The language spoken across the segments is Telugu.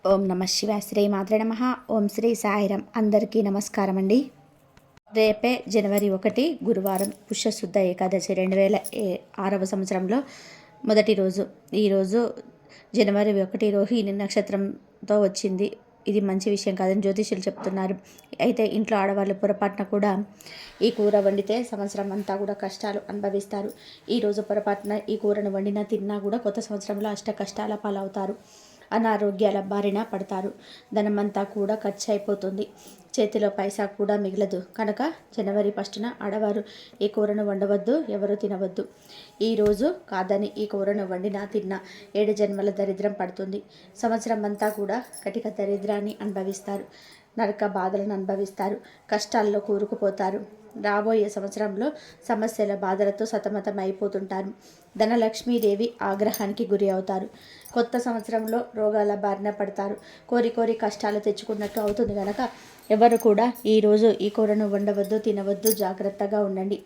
ఓం నమ శివాయ శ్రీ మాత్రే నమ. ఓం శ్రీ సాయిరం. అందరికీ నమస్కారం అండి. రేపే జనవరి 1 గురువారం, పుష్యశుద్ధ ఏకాదశి 2006వ సంవత్సరంలో మొదటి రోజు. ఈరోజు జనవరి 1 రోహిణి నక్షత్రంతో వచ్చింది. ఇది మంచి విషయం కాదని జ్యోతిష్యులు చెప్తున్నారు. అయితే ఇంట్లో ఆడవాళ్ళు పొరపాటున కూడా ఈ కూర వండితే సంవత్సరం అంతా కూడా కష్టాలు అనుభవిస్తారు. ఈరోజు పొరపాటున ఈ కూరను వండినా తిన్నా కూడా కొత్త సంవత్సరంలో అష్ట కష్టాల పాలవుతారు. అనారోగ్యాల బారిన పడతారు. ధనమంతా కూడా ఖర్చు అయిపోతుంది. చేతిలో పైసా కూడా మిగలదు. కనుక జనవరి 1న ఆడవారు ఈ కూరను వండవద్దు, ఎవరు తినవద్దు. ఈరోజు కాదని ఈ కూరను వండినా తిన్నా 7 జన్మల దరిద్రం పడుతుంది. సంవత్సరం అంతా కూడా కటిక దరిద్రాన్ని అనుభవిస్తారు. నరక బాధలను అనుభవిస్తారు. కష్టాల్లో కూరుకుపోతారు. రాబోయే సంవత్సరంలో సమస్యల బాధలతో సతమతం అయిపోతుంటారు. ధనలక్ష్మీదేవి ఆగ్రహానికి గురి అవుతారు. కొత్త సంవత్సరంలో రోగాల బారిన పడతారు. కోరి కష్టాలు తెచ్చుకున్నట్టు అవుతుంది కనుక ఎవరు కూడా ఈరోజు ఈ కూరను వండవద్దు, తినవద్దు, జాగ్రత్తగా ఉండండి.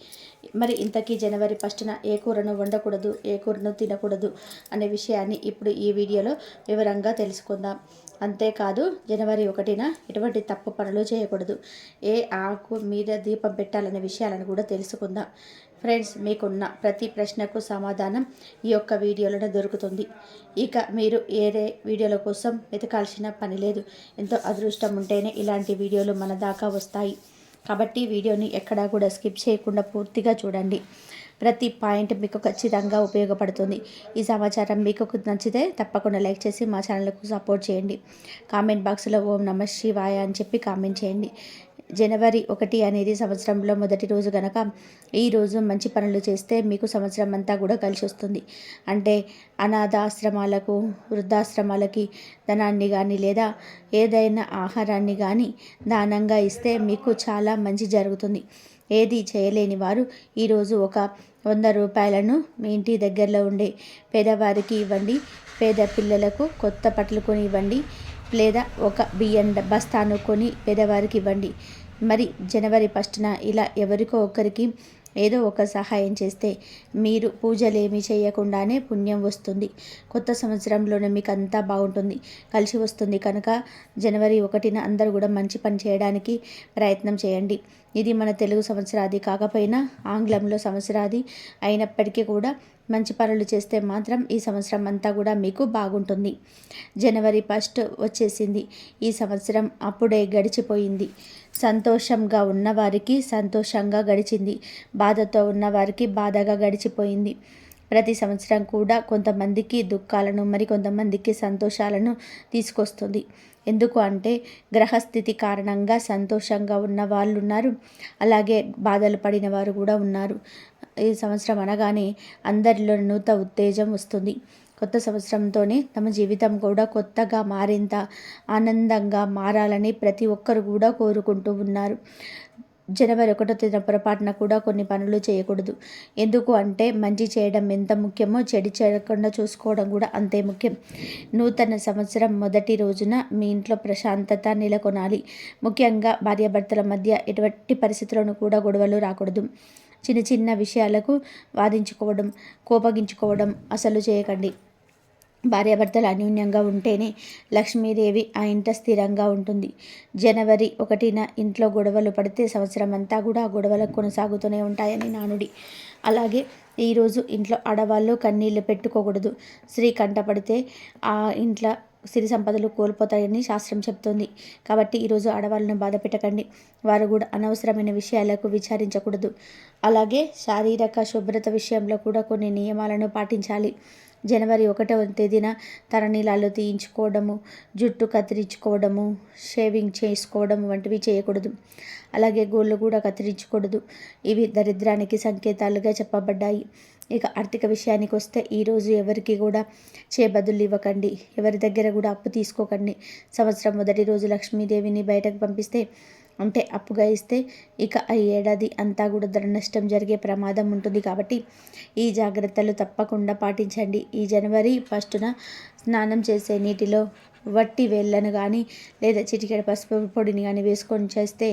మరి ఇంతకీ జనవరి 1న ఏ కూరను వండకూడదు, ఏ కూరను తినకూడదు అనే విషయాన్ని ఇప్పుడు ఈ వీడియోలో వివరంగా తెలుసుకుందాం. అంతేకాదు జనవరి 1న ఎటువంటి తప్పు పనులు చేయకూడదు, ఏ ఆకు మీద దీపం పెట్టాలనే విషయాలను కూడా తెలుసుకుందాం. ఫ్రెండ్స్, మీకున్న ప్రతి ప్రశ్నకు సమాధానం ఈ యొక్క వీడియోలోనే దొరుకుతుంది. ఇక మీరు ఏదే వీడియోల కోసం వెతకాల్సిన పని లేదు. ఎంతో అదృష్టం ఉంటేనే ఇలాంటి వీడియోలు మన దాకా వస్తాయి. కాబట్టి వీడియోని ఎక్కడా కూడా స్కిప్ చేయకుండా పూర్తిగా చూడండి. ప్రతి పాయింట్ మీకు ఖచ్చితంగా ఉపయోగపడుతుంది. ఈ సమాచారం మీకు నచ్చితే తప్పకుండా లైక్ చేసి మా ఛానల్కు సపోర్ట్ చేయండి. కామెంట్ బాక్స్లో ఓం నమ శివాయ అని చెప్పి కామెంట్ చేయండి. జనవరి 1 అనేది సంవత్సరంలో మొదటి రోజు కనుక ఈరోజు మంచి పనులు చేస్తే మీకు సంవత్సరం అంతా కూడా కలిసి వస్తుంది. అంటే అనాథాశ్రమాలకు, వృద్ధాశ్రమాలకి ధనాన్ని కానీ లేదా ఏదైనా ఆహారాన్ని కానీ దానంగా ఇస్తే మీకు చాలా మంచి జరుగుతుంది. ఏది చేయలేని వారు ఈరోజు ఒక 100 రూపాయలను మీ ఇంటి దగ్గరలో ఉండే పేదవారికి ఇవ్వండి. పేద పిల్లలకు కొత్త బట్టలు కొని ఇవ్వండి. లేదా ఒక బియ్యం బస్తాను కొని పేదవారికి ఇవ్వండి. మరి జనవరి 1న ఇలా ఎవరికో ఒకరికి ఏదో ఒక సహాయం చేస్తే మీరు పూజలేమీ చేయకుండానే పుణ్యం వస్తుంది. కొత్త సంవత్సరంలోనే మీకు అంతా బాగుంటుంది, కలిసి వస్తుంది. కనుక జనవరి 1న అందరూ కూడా మంచి పని చేయడానికి ప్రయత్నం చేయండి. ఇది మన తెలుగు సంవత్సరాది కాకపోయినా ఆంగ్లంలో సంవత్సరాది అయినప్పటికీ కూడా మంచి పనులు చేస్తే మాత్రం ఈ సంవత్సరం అంతా కూడా మీకు బాగుంటుంది. జనవరి 1 వచ్చేసింది. ఈ సంవత్సరం అప్పుడే గడిచిపోయింది. సంతోషంగా ఉన్నవారికి సంతోషంగా గడిచింది, బాధతో ఉన్నవారికి బాధగా గడిచిపోయింది. ప్రతి సంవత్సరం కూడా కొంతమందికి దుఃఖాలను, మరి కొంతమందికి సంతోషాలను తీసుకొస్తుంది. ఎందుకు అంటే గ్రహస్థితి కారణంగా సంతోషంగా ఉన్న వాళ్ళు ఉన్నారు, అలాగే బాధలు పడిన వారు కూడా ఉన్నారు. ఈ సంవత్సరం అనగానే అందరిలో నూతన ఉత్తేజం వస్తుంది. కొత్త సంవత్సరంతోనే తమ జీవితం కూడా కొత్తగా మారేంత ఆనందంగా మారాలని ప్రతి ఒక్కరు కూడా కోరుకుంటూ ఉన్నారు. జనవరి 1 పొరపాటున కూడా కొన్ని పనులు చేయకూడదు. ఎందుకు అంటే మంచి చేయడం ఎంత ముఖ్యమో చెడు చేయకుండా చూసుకోవడం కూడా అంతే ముఖ్యం. నూతన సంవత్సరం మొదటి రోజున మీ ఇంట్లో ప్రశాంతత నెలకొనాలి. ముఖ్యంగా భార్యాభర్తల మధ్య ఎటువంటి పరిస్థితులను కూడా గొడవలు రాకూడదు. చిన్న చిన్న విషయాలకు వాదించుకోవడం, కోపగించుకోవడం అసలు చేయకండి. భార్యాభర్తలు అన్యోన్యంగా ఉంటేనే లక్ష్మీదేవి ఆ ఇంట స్థిరంగా ఉంటుంది. జనవరి 1న ఇంట్లో గొడవలు పడితే సంవత్సరం అంతా కూడా ఆ గొడవలు కొనసాగుతూనే ఉంటాయని నానుడి. అలాగే ఈరోజు ఇంట్లో ఆడవాళ్ళు కన్నీళ్లు పెట్టుకోకూడదు. స్త్రీ కంటపడితే ఆ ఇంట్లో సిరి సంపదలు కోల్పోతాయని శాస్త్రం చెప్తుంది. కాబట్టి ఈరోజు ఆడవాళ్ళను బాధ పెట్టకండి. వారు కూడా అనవసరమైన విషయాలకు విచారించకూడదు. అలాగే శారీరక శుభ్రత విషయంలో కూడా కొన్ని నియమాలను పాటించాలి. జనవరి 1వ తేదీన తలనీలాలు తీయించుకోవడము, జుట్టు కత్తిరించుకోవడము, షేవింగ్ చేసుకోవడం వంటివి చేయకూడదు. అలాగే గోళ్ళు కూడా కత్తిరించకూడదు. ఇవి దరిద్రానికి సంకేతాలుగా చెప్పబడ్డాయి. ఇక ఆర్థిక విషయానికి వస్తే ఈరోజు ఎవరికి కూడా చేబదులు ఇవ్వకండి. ఎవరి దగ్గర కూడా అప్పు తీసుకోకండి. సంవత్సరం మొదటి రోజు లక్ష్మీదేవిని బయటకు పంపిస్తే, అంటే అప్పుగా ఇస్తే ఇక ఆ ఏడాది అంతా కూడా ధన నష్టం జరిగే ప్రమాదం ఉంటుంది. కాబట్టి ఈ జాగ్రత్తలు తప్పకుండా పాటించండి. ఈ జనవరి 1న స్నానం చేసే నీటిలో వట్టి వేళ్ళను కానీ లేదా చిటికెడు పసుపు పొడిని కానీ వేసుకొని చేస్తే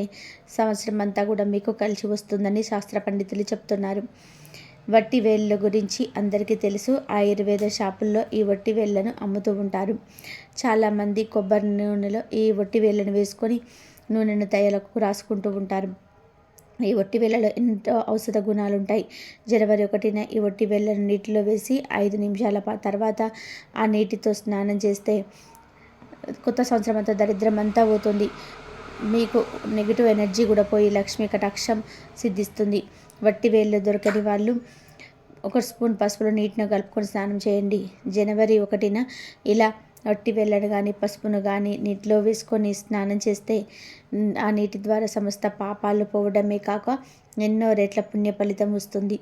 సంవత్సరం అంతా కూడా మీకు కలిసి వస్తుందని శాస్త్ర పండితులు చెప్తున్నారు. వట్టి వేళ్ళ గురించి అందరికీ తెలుసు. ఆయుర్వేద షాపుల్లో ఈ వట్టి వేళ్ళను అమ్ముతూ ఉంటారు. చాలామంది కొబ్బరి నూనెలో ఈ వట్టి వేళ్ళను వేసుకొని నూనెను తలకు రాసుకుంటూ ఉంటారు. ఈ వట్టి వేళ్ళలో ఎంతో ఔషధ గుణాలు ఉంటాయి. జనవరి 1న ఈ వట్టి వేళ్ళను నీటిలో వేసి 5 నిమిషాల తర్వాత ఆ నీటితో స్నానం చేస్తే కొత్త సంవత్సరం అంతా దరిద్రం అంతా పోతుంది. మీకు నెగిటివ్ ఎనర్జీ కూడా పోయి లక్ష్మీ కటాక్షం సిద్ధిస్తుంది. వట్టి వేళ్ళు దొరకని వాళ్ళు 1 స్పూన్ పసుపులో నీటిని కలుపుకొని స్నానం చేయండి. జనవరి 1న ఇలా వట్టి వేళ్ళను కానీ పసుపును కానీ నీటిలో వేసుకొని స్నానం చేస్తే ఆ నీటి ద్వారా సమస్త పాపాలు పోవడమే కాక ఎన్నో రెట్ల పుణ్య ఫలితం వస్తుంది.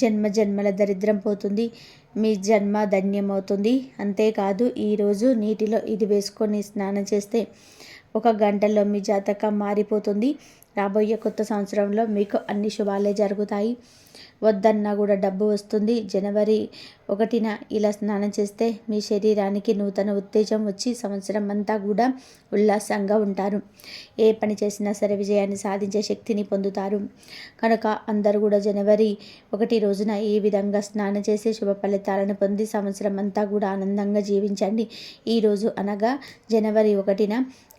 జన్మ జన్మల దరిద్రం పోతుంది. మీ జన్మ ధన్యమవుతుంది. అంతేకాదు ఈరోజు నీటిలో ఇది వేసుకొని స్నానం చేస్తే 1 గంటలో మీ జాతకం మారిపోతుంది. రాబోయే కొత్త సంవత్సరంలో మీకు అన్ని శుభాలే జరుగుతాయి. వద్దన్నా కూడా డబ్బు వస్తుంది. జనవరి 1న ఇలా స్నానం చేస్తే మీ శరీరానికి నూతన ఉత్తేజం వచ్చి సంవత్సరం అంతా కూడా ఉల్లాసంగా ఉంటారు. ఏ పని చేసినా సరే విజయాన్ని సాధించే శక్తిని పొందుతారు. కనుక అందరూ కూడా జనవరి 1 రోజున ఈ విధంగా స్నానం చేసి శుభ ఫలితాలను పొంది సంవత్సరం అంతా కూడా ఆనందంగా జీవించండి. ఈరోజు అనగా జనవరి 1న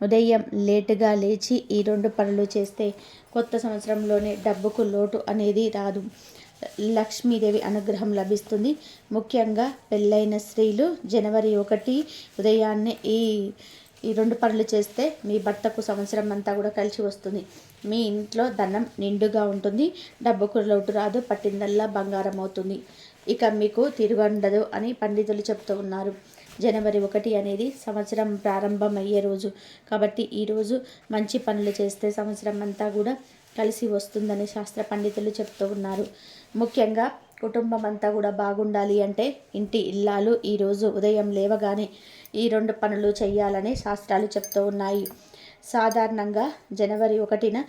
ఉదయం లేటుగా లేచి ఈ 2 పనులు చేస్తే కొత్త సంవత్సరంలోనే డబ్బుకు లోటు అనేది రాదు. లక్ష్మీదేవి అనుగ్రహం లభిస్తుంది. ముఖ్యంగా పెళ్ళైన స్త్రీలు జనవరి 1 ఉదయాన్నే ఈ 2 పనులు చేస్తే మీ భర్తకు సంవత్సరం అంతా కూడా కలిసి వస్తుంది. మీ ఇంట్లో ధనం నిండుగా ఉంటుంది. డబ్బుకు లోటు రాదు. పట్టిందల్లా బంగారం అవుతుంది. ఇక మీకు తిరుగుండదు అని పండితులు చెప్తూ ఉన్నారు. జనవరి 1 అనేది సంవత్సరం ప్రారంభమయ్యే రోజు కాబట్టి ఈరోజు మంచి పనులు చేస్తే సంవత్సరం అంతా కూడా కలిసి వస్తుందని శాస్త్ర పండితులు చెప్తూ ఉన్నారు. ముఖ్యంగా కుటుంబం అంతా కూడా బాగుండాలి అంటే ఇంటి ఇల్లాలు ఈరోజు ఉదయం లేవగానే ఈ 2 పనులు చేయాలని శాస్త్రాలు చెప్తూ ఉన్నాయి. సాధారణంగా జనవరి 1న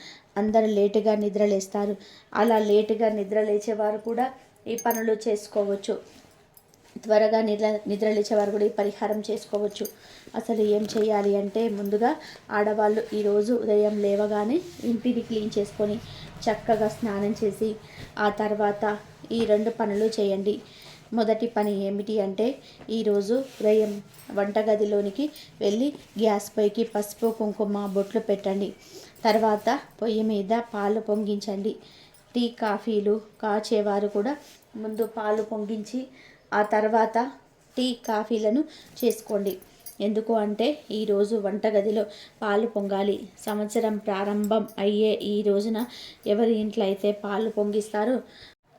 అందరూ లేటుగా నిద్రలేస్తారు. అలా లేటుగా నిద్రలేచేవారు కూడా ఈ పనులు చేసుకోవచ్చు. త్వరగా నిద్రలేచేవారు కూడా ఈ పరిహారం చేసుకోవచ్చు. అసలు ఏం చేయాలి అంటే ముందుగా ఆడవాళ్ళు ఈరోజు ఉదయం లేవగానే ఇంటిని క్లీన్ చేసుకొని చక్కగా స్నానం చేసి ఆ తర్వాత ఈ 2 పనులు చేయండి. మొదటి పని ఏమిటి అంటే ఈరోజు ఉదయం వంటగదిలోనికి వెళ్ళి గ్యాస్ పైకి పసుపు కుంకుమ బొట్లు పెట్టండి. తర్వాత పొయ్యి మీద పాలు పొంగించండి. టీ కాఫీలు కాచేవారు కూడా ముందు పాలు పొంగించి ఆ తర్వాత టీ కాఫీలను చేసుకోండి. ఎందుకు అంటే ఈరోజు వంటగదిలో పాలు పొంగాలి. సంవత్సరం ప్రారంభం అయ్యే ఈ రోజున ఎవరి ఇంట్లో అయితే పాలు పొంగిస్తారో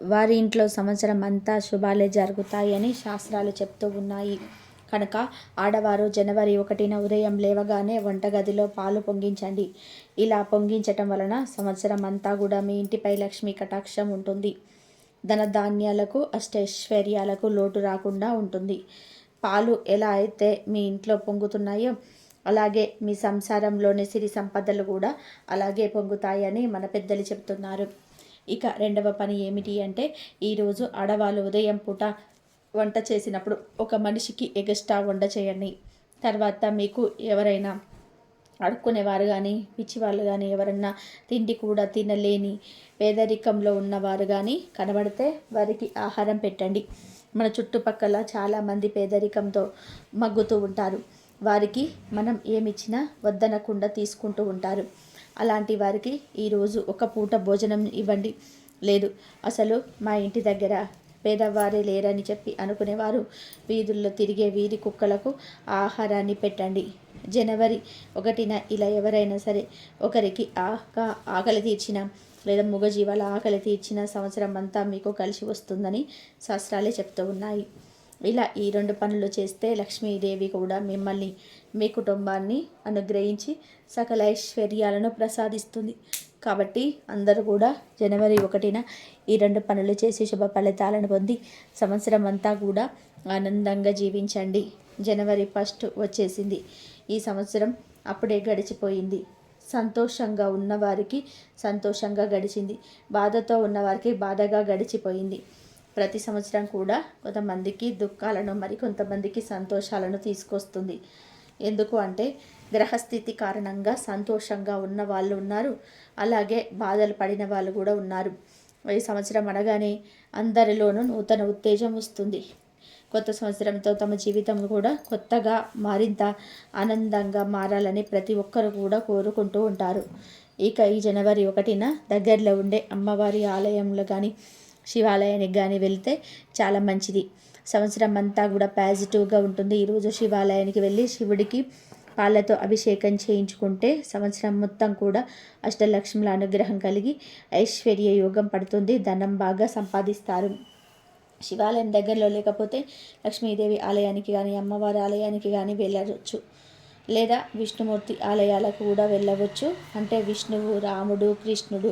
వారి ఇంట్లో సంవత్సరం అంతా శుభాలే జరుగుతాయి అని శాస్త్రాలు చెప్తూ ఉన్నాయి. కనుక ఆడవారు జనవరి 1న ఉదయం లేవగానే వంటగదిలో పాలు పొంగించండి. ఇలా పొంగించటం వలన సంవత్సరం అంతా కూడా మీ ఇంటిపై లక్ష్మీ కటాక్షం ఉంటుంది. ధనధాన్యాలకు అష్టైశ్వర్యాలకు లోటు రాకుండా ఉంటుంది. పాలు ఎలా అయితే మీ ఇంట్లో పొంగుతున్నాయో అలాగే మీ సంసారంలోని సిరి సంపదలు కూడా అలాగే పొంగుతాయని మన పెద్దలు చెప్తున్నారు. ఇక 2వ పని ఏమిటి అంటే ఈరోజు ఆడవాళ్ళు ఉదయం పూట వంట చేసినప్పుడు ఒక మనిషికి ఎగస్ట్రా వంట చేయండి. తర్వాత మీకు ఎవరైనా అడుక్కునేవారు కానీ పిచ్చివాళ్ళు కానీ ఎవరన్నా తిండి కూడా తినలేని పేదరికంలో ఉన్నవారు కానీ కనబడితే వారికి ఆహారం పెట్టండి. మన చుట్టుపక్కల చాలామంది పేదరికంతో మగ్గుతూ ఉంటారు. వారికి మనం ఏమిచ్చినా వద్దనకుండా తీసుకుంటూ ఉంటారు. అలాంటి వారికి ఈరోజు ఒక పూట భోజనం ఇవ్వండి. లేదు అసలు మా ఇంటి దగ్గర పేదవారే లేరని చెప్పి అనుకునేవారు వీధుల్లో తిరిగే వీధి కుక్కలకు ఆహారాన్ని పెట్టండి. జనవరి 1న ఇలా ఎవరైనా సరే ఒకరికి ఆకలి తీర్చిన లేదా మూగజీవాల ఆకలి తీర్చిన సంవత్సరం అంతా మీకు కలిసి వస్తుందని శాస్త్రాలే చెప్తూ ఉన్నాయి. ఇలా ఈ 2 పనులు చేస్తే లక్ష్మీదేవి కూడా మిమ్మల్ని మీ కుటుంబాన్ని అనుగ్రహించి సకల ఐశ్వర్యాలను ప్రసాదిస్తుంది. కాబట్టి అందరూ కూడా జనవరి 1న ఈ 2 పనులు చేసి శుభ ఫలితాలను పొంది సంవత్సరం అంతా కూడా ఆనందంగా జీవించండి. జనవరి 1 వచ్చేసింది. ఈ సంవత్సరం అప్పుడే గడిచిపోయింది. సంతోషంగా ఉన్నవారికి సంతోషంగా గడిచింది. బాధతో ఉన్నవారికి బాధగా గడిచిపోయింది. ప్రతి సంవత్సరం కూడా కొంతమందికి దుఃఖాలను మరికొంతమందికి సంతోషాలను తీసుకొస్తుంది. ఎందుకు అంటే గ్రహస్థితి కారణంగా సంతోషంగా ఉన్న వాళ్ళు ఉన్నారు, అలాగే బాధలు పడిన వాళ్ళు కూడా ఉన్నారు. ఈ సంవత్సరం అనగానే అందరిలోనూ నూతన ఉత్తేజం వస్తుంది. కొత్త సంవత్సరంతో తమ జీవితం కూడా కొత్తగా మరింత ఆనందంగా మారాలని ప్రతి ఒక్కరు కూడా కోరుకుంటూ ఉంటారు. ఇక ఈ జనవరి 1న దగ్గరలో ఉండే అమ్మవారి ఆలయంలో కానీ శివాలయానికి కానీ వెళ్తే చాలా మంచిది. సంవత్సరం అంతా కూడా పాజిటివ్గా ఉంటుంది. ఈరోజు శివాలయానికి వెళ్ళి శివుడికి పాలతో అభిషేకం చేయించుకుంటే సంవత్సరం మొత్తం కూడా అష్టలక్ష్ముల అనుగ్రహం కలిగి ఐశ్వర్య యోగం పడుతుంది. ధనం బాగా సంపాదిస్తారు. శివాలయం దగ్గరలో లేకపోతే లక్ష్మీదేవి ఆలయానికి కానీ అమ్మవారి ఆలయానికి కానీ వెళ్ళవచ్చు. లేదా విష్ణుమూర్తి ఆలయాలకు కూడా వెళ్ళవచ్చు. అంటే విష్ణువు, రాముడు, కృష్ణుడు,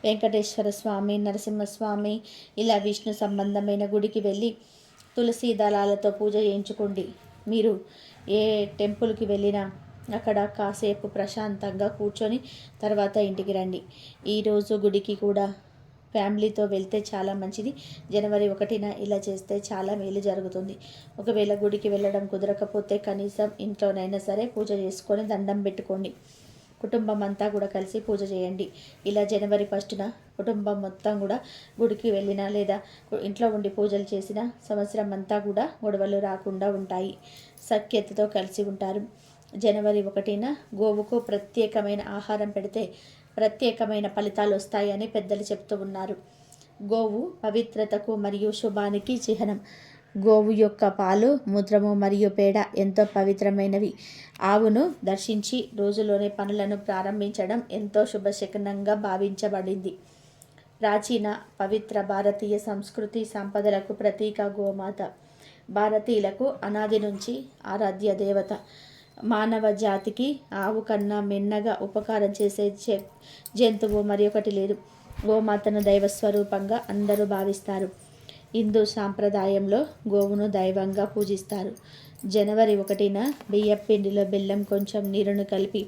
వెంకటేశ్వర స్వామి, నరసింహస్వామి ఇలా విష్ణు సంబంధమైన గుడికి వెళ్ళి తులసి దళాలతో పూజ చేయించుకోండి. మీరు ఏ టెంపుల్కి వెళ్ళినా అక్కడ కాసేపు ప్రశాంతంగా కూర్చొని తర్వాత ఇంటికి రండి. ఈరోజు గుడికి కూడా ఫ్యామిలీతో వెళ్తే చాలా మంచిది. జనవరి 1న ఇలా చేస్తే చాలా మేలు జరుగుతుంది. ఒకవేళ గుడికి వెళ్ళడం కుదరకపోతే కనీసం ఇంట్లోనైనా సరే పూజ చేసుకొని దండం పెట్టుకోండి. కుటుంబం అంతా కూడా కలిసి పూజ చేయండి. ఇలా జనవరి 1న కుటుంబం మొత్తం కూడా గుడికి వెళ్ళినా లేదా ఇంట్లో ఉండి పూజలు చేసిన సంవత్సరం అంతా కూడా గొడవలు రాకుండా ఉంటాయి. సఖ్యతతో కలిసి ఉంటారు. జనవరి 1న గోవుకు ప్రత్యేకమైన ఆహారం పెడితే ప్రత్యేకమైన ఫలితాలు వస్తాయని పెద్దలు చెప్తూ ఉన్నారు. గోవు పవిత్రతకు మరియు శుభానికి చిహ్నం. గోవు యొక్క పాలు, మూత్రము మరియు పేడ ఎంతో పవిత్రమైనవి. ఆవును దర్శించి రోజులోనే పనులను ప్రారంభించడం ఎంతో శుభశకనంగా భావించబడింది. ప్రాచీన పవిత్ర భారతీయ సంస్కృతి సంపదలకు ప్రతీక గోమాత. భారతీయులకు అనాది నుంచి ఆరాధ్య దేవత. మానవ జాతికి ఆవు కన్నా మిన్నగా ఉపకారం చేసే జంతువు మరి ఒకటి లేదు. గోమాతను దైవస్వరూపంగా అందరూ భావిస్తారు. హిందూ సాంప్రదాయంలో గోవును దైవంగా పూజిస్తారు. జనవరి 1న బియ్యపిండిలో బెల్లం, కొంచెం నీరును కలిపి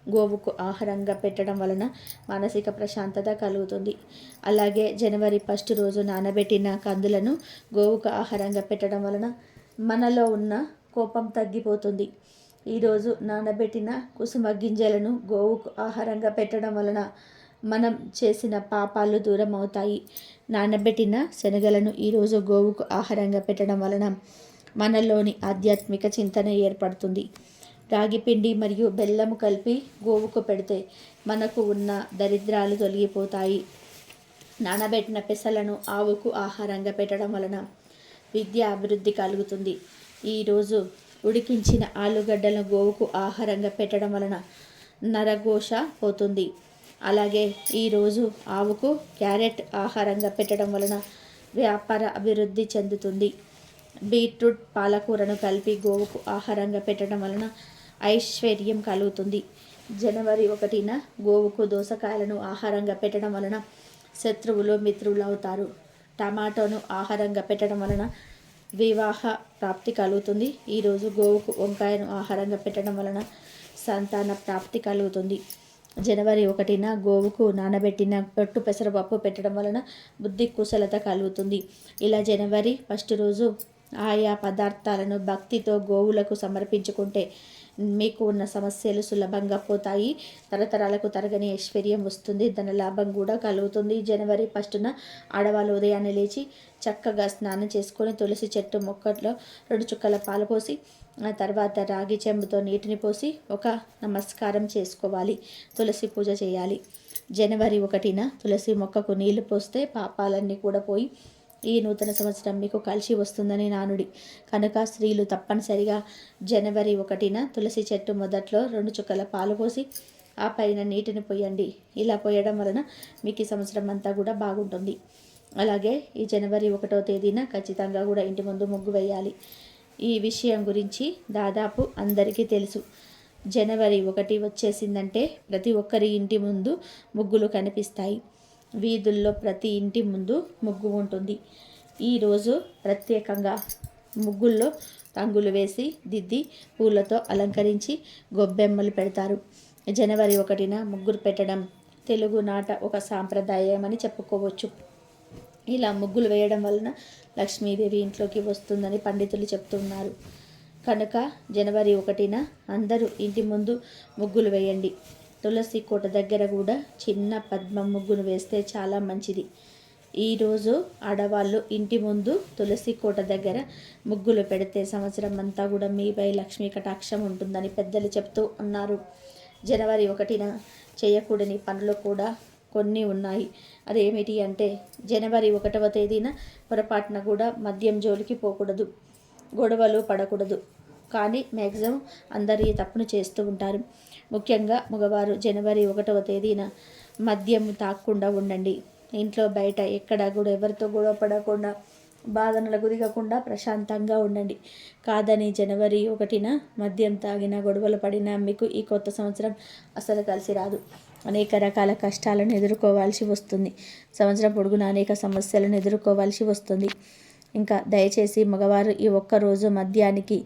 గోవుకు ఆహారంగా పెట్టడం వలన మానసిక ప్రశాంతత కలుగుతుంది. అలాగే జనవరి 1 రోజు నానబెట్టిన కందులను గోవుకు ఆహారంగా పెట్టడం వలన మనలో ఉన్న కోపం తగ్గిపోతుంది. ఈరోజు నానబెట్టిన కుసుమ గింజలను గోవుకు ఆహారంగా పెట్టడం వలన మనం చేసిన పాపాలు దూరం అవుతాయి. నానబెట్టిన శనగలను ఈరోజు గోవుకు ఆహారంగా పెట్టడం వలన మనలోని ఆధ్యాత్మిక చింతన ఏర్పడుతుంది. రాగి పిండి మరియు బెల్లము కలిపి గోవుకు పెడితే మనకు ఉన్న దరిద్రాలు తొలగిపోతాయి. నానబెట్టిన పెసలను ఆవుకు ఆహారంగా పెట్టడం వలన విద్య అభివృద్ధి కలుగుతుంది. ఈరోజు ఉడికించిన ఆలుగడ్డలను గోవుకు ఆహారంగా పెట్టడం వలన నరఘోష పోతుంది. అలాగే ఈరోజు ఆవుకు క్యారెట్ ఆహారంగా పెట్టడం వలన వ్యాపార అభివృద్ధి చెందుతుంది. బీట్రూట్, పాలకూరను కలిపి గోవుకు ఆహారంగా పెట్టడం వలన ఐశ్వర్యం కలుగుతుంది. జనవరి 1న గోవుకు దోసకాయలను ఆహారంగా పెట్టడం వలన శత్రువులు మిత్రులు అవుతారు. టమాటోను ఆహారంగా పెట్టడం వలన వివాహ ప్రాప్తి కలుగుతుంది. ఈరోజు గోవుకు వంకాయను ఆహారంగా పెట్టడం వలన సంతాన ప్రాప్తి కలుగుతుంది. జనవరి 1న గోవుకు నానబెట్టిన పొట్టు పెసరపప్పు పెట్టడం వలన బుద్ధి కుశలత కలుగుతుంది. ఇలా జనవరి 1 రోజు ఆయా పదార్థాలను భక్తితో గోవులకు సమర్పించుకుంటే మీకు ఉన్న సమస్యలు సులభంగా పోతాయి. తరతరాలకు తరగని ఐశ్వర్యం వస్తుంది. ధనలాభం కూడా కలుగుతుంది. జనవరి 1న ఆడవాళ్ళు ఉదయాన్నే లేచి చక్కగా స్నానం చేసుకొని తులసి చెట్టు మొక్కట్లో 2 చుక్కల పాలు పోసి ఆ తర్వాత రాగి చెంబుతో నీటిని పోసి ఒక నమస్కారం చేసుకోవాలి. తులసి పూజ చేయాలి. జనవరి 1న తులసి మొక్కకు నీళ్లు పోస్తే పాపాలన్నీ కూడా పోయి ఈ నూతన సంవత్సరం మీకు కలిసి వస్తుందని నానుడి. కనుక స్త్రీలు తప్పనిసరిగా జనవరి 1న తులసి చెట్టు మొదట్లో 2 చుక్కల పాలు పోసి ఆ పైన నీటిని పోయండి. ఇలా పోయడం వలన మీకు ఈ సంవత్సరం అంతా కూడా బాగుంటుంది. అలాగే ఈ జనవరి 1వ తేదీన ఖచ్చితంగా కూడా ఇంటి ముందు ముగ్గు వేయాలి. ఈ విషయం గురించి దాదాపు అందరికీ తెలుసు. జనవరి 1 వచ్చేసిందంటే ప్రతి ఒక్కరి ఇంటి ముందు ముగ్గులు కనిపిస్తాయి. వీధుల్లో ప్రతి ఇంటి ముందు ముగ్గు ఉంటుంది. ఈరోజు ప్రత్యేకంగా ముగ్గుల్లో రంగులు వేసి దిద్ది పూలతో అలంకరించి గొబ్బెమ్మలు పెడతారు. జనవరి 1న ముగ్గురు పెట్టడం తెలుగు నాట ఒక సాంప్రదాయం అని చెప్పుకోవచ్చు. ఇలా ముగ్గులు వేయడం వలన లక్ష్మీదేవి ఇంట్లోకి వస్తుందని పండితులు చెప్తున్నారు. కనుక జనవరి 1న అందరూ ఇంటి ముందు ముగ్గులు వేయండి. తులసి కోట దగ్గర కూడా చిన్న పద్మం ముగ్గును వేస్తే చాలా మంచిది. ఈరోజు ఆడవాళ్ళు ఇంటి ముందు తులసి కోట దగ్గర ముగ్గులు పెడితే సంవత్సరం అంతా కూడా మీపై లక్ష్మీ కటాక్షం ఉంటుందని పెద్దలు చెప్తూ ఉన్నారు. జనవరి 1న చేయకూడని పనులు కూడా కొన్ని ఉన్నాయి. అదేమిటి అంటే జనవరి 1వ తేదీన పొరపాటున కూడా మద్యం జోలికి పోకూడదు, గొడవలు పడకూడదు. కానీ మ్యాక్సిమం అందరూ ఈ తప్పును చేస్తూ ఉంటారు. ముఖ్యంగా మగవారు జనవరి 1వ తేదీన మద్యం తాగకుండా ఉండండి. ఇంట్లో బయట ఎక్కడ కూడా ఎవరితో గొడవ పడకుండా, బాధనలకు గురికాకుండా ప్రశాంతంగా ఉండండి. కాదని జనవరి 1న మద్యం తాగినా, గొడవలు పడినా మీకు ఈ కొత్త సంవత్సరం అసలు కలిసి రాదు. అనేక రకాల కష్టాలను ఎదుర్కోవాల్సి వస్తుంది. సంవత్సరం పొడుగునా అనేక సమస్యలను ఎదుర్కోవాల్సి వస్తుంది. ఇంకా దయచేసి మగవారు ఈ ఒక్కరోజు మద్యానికి,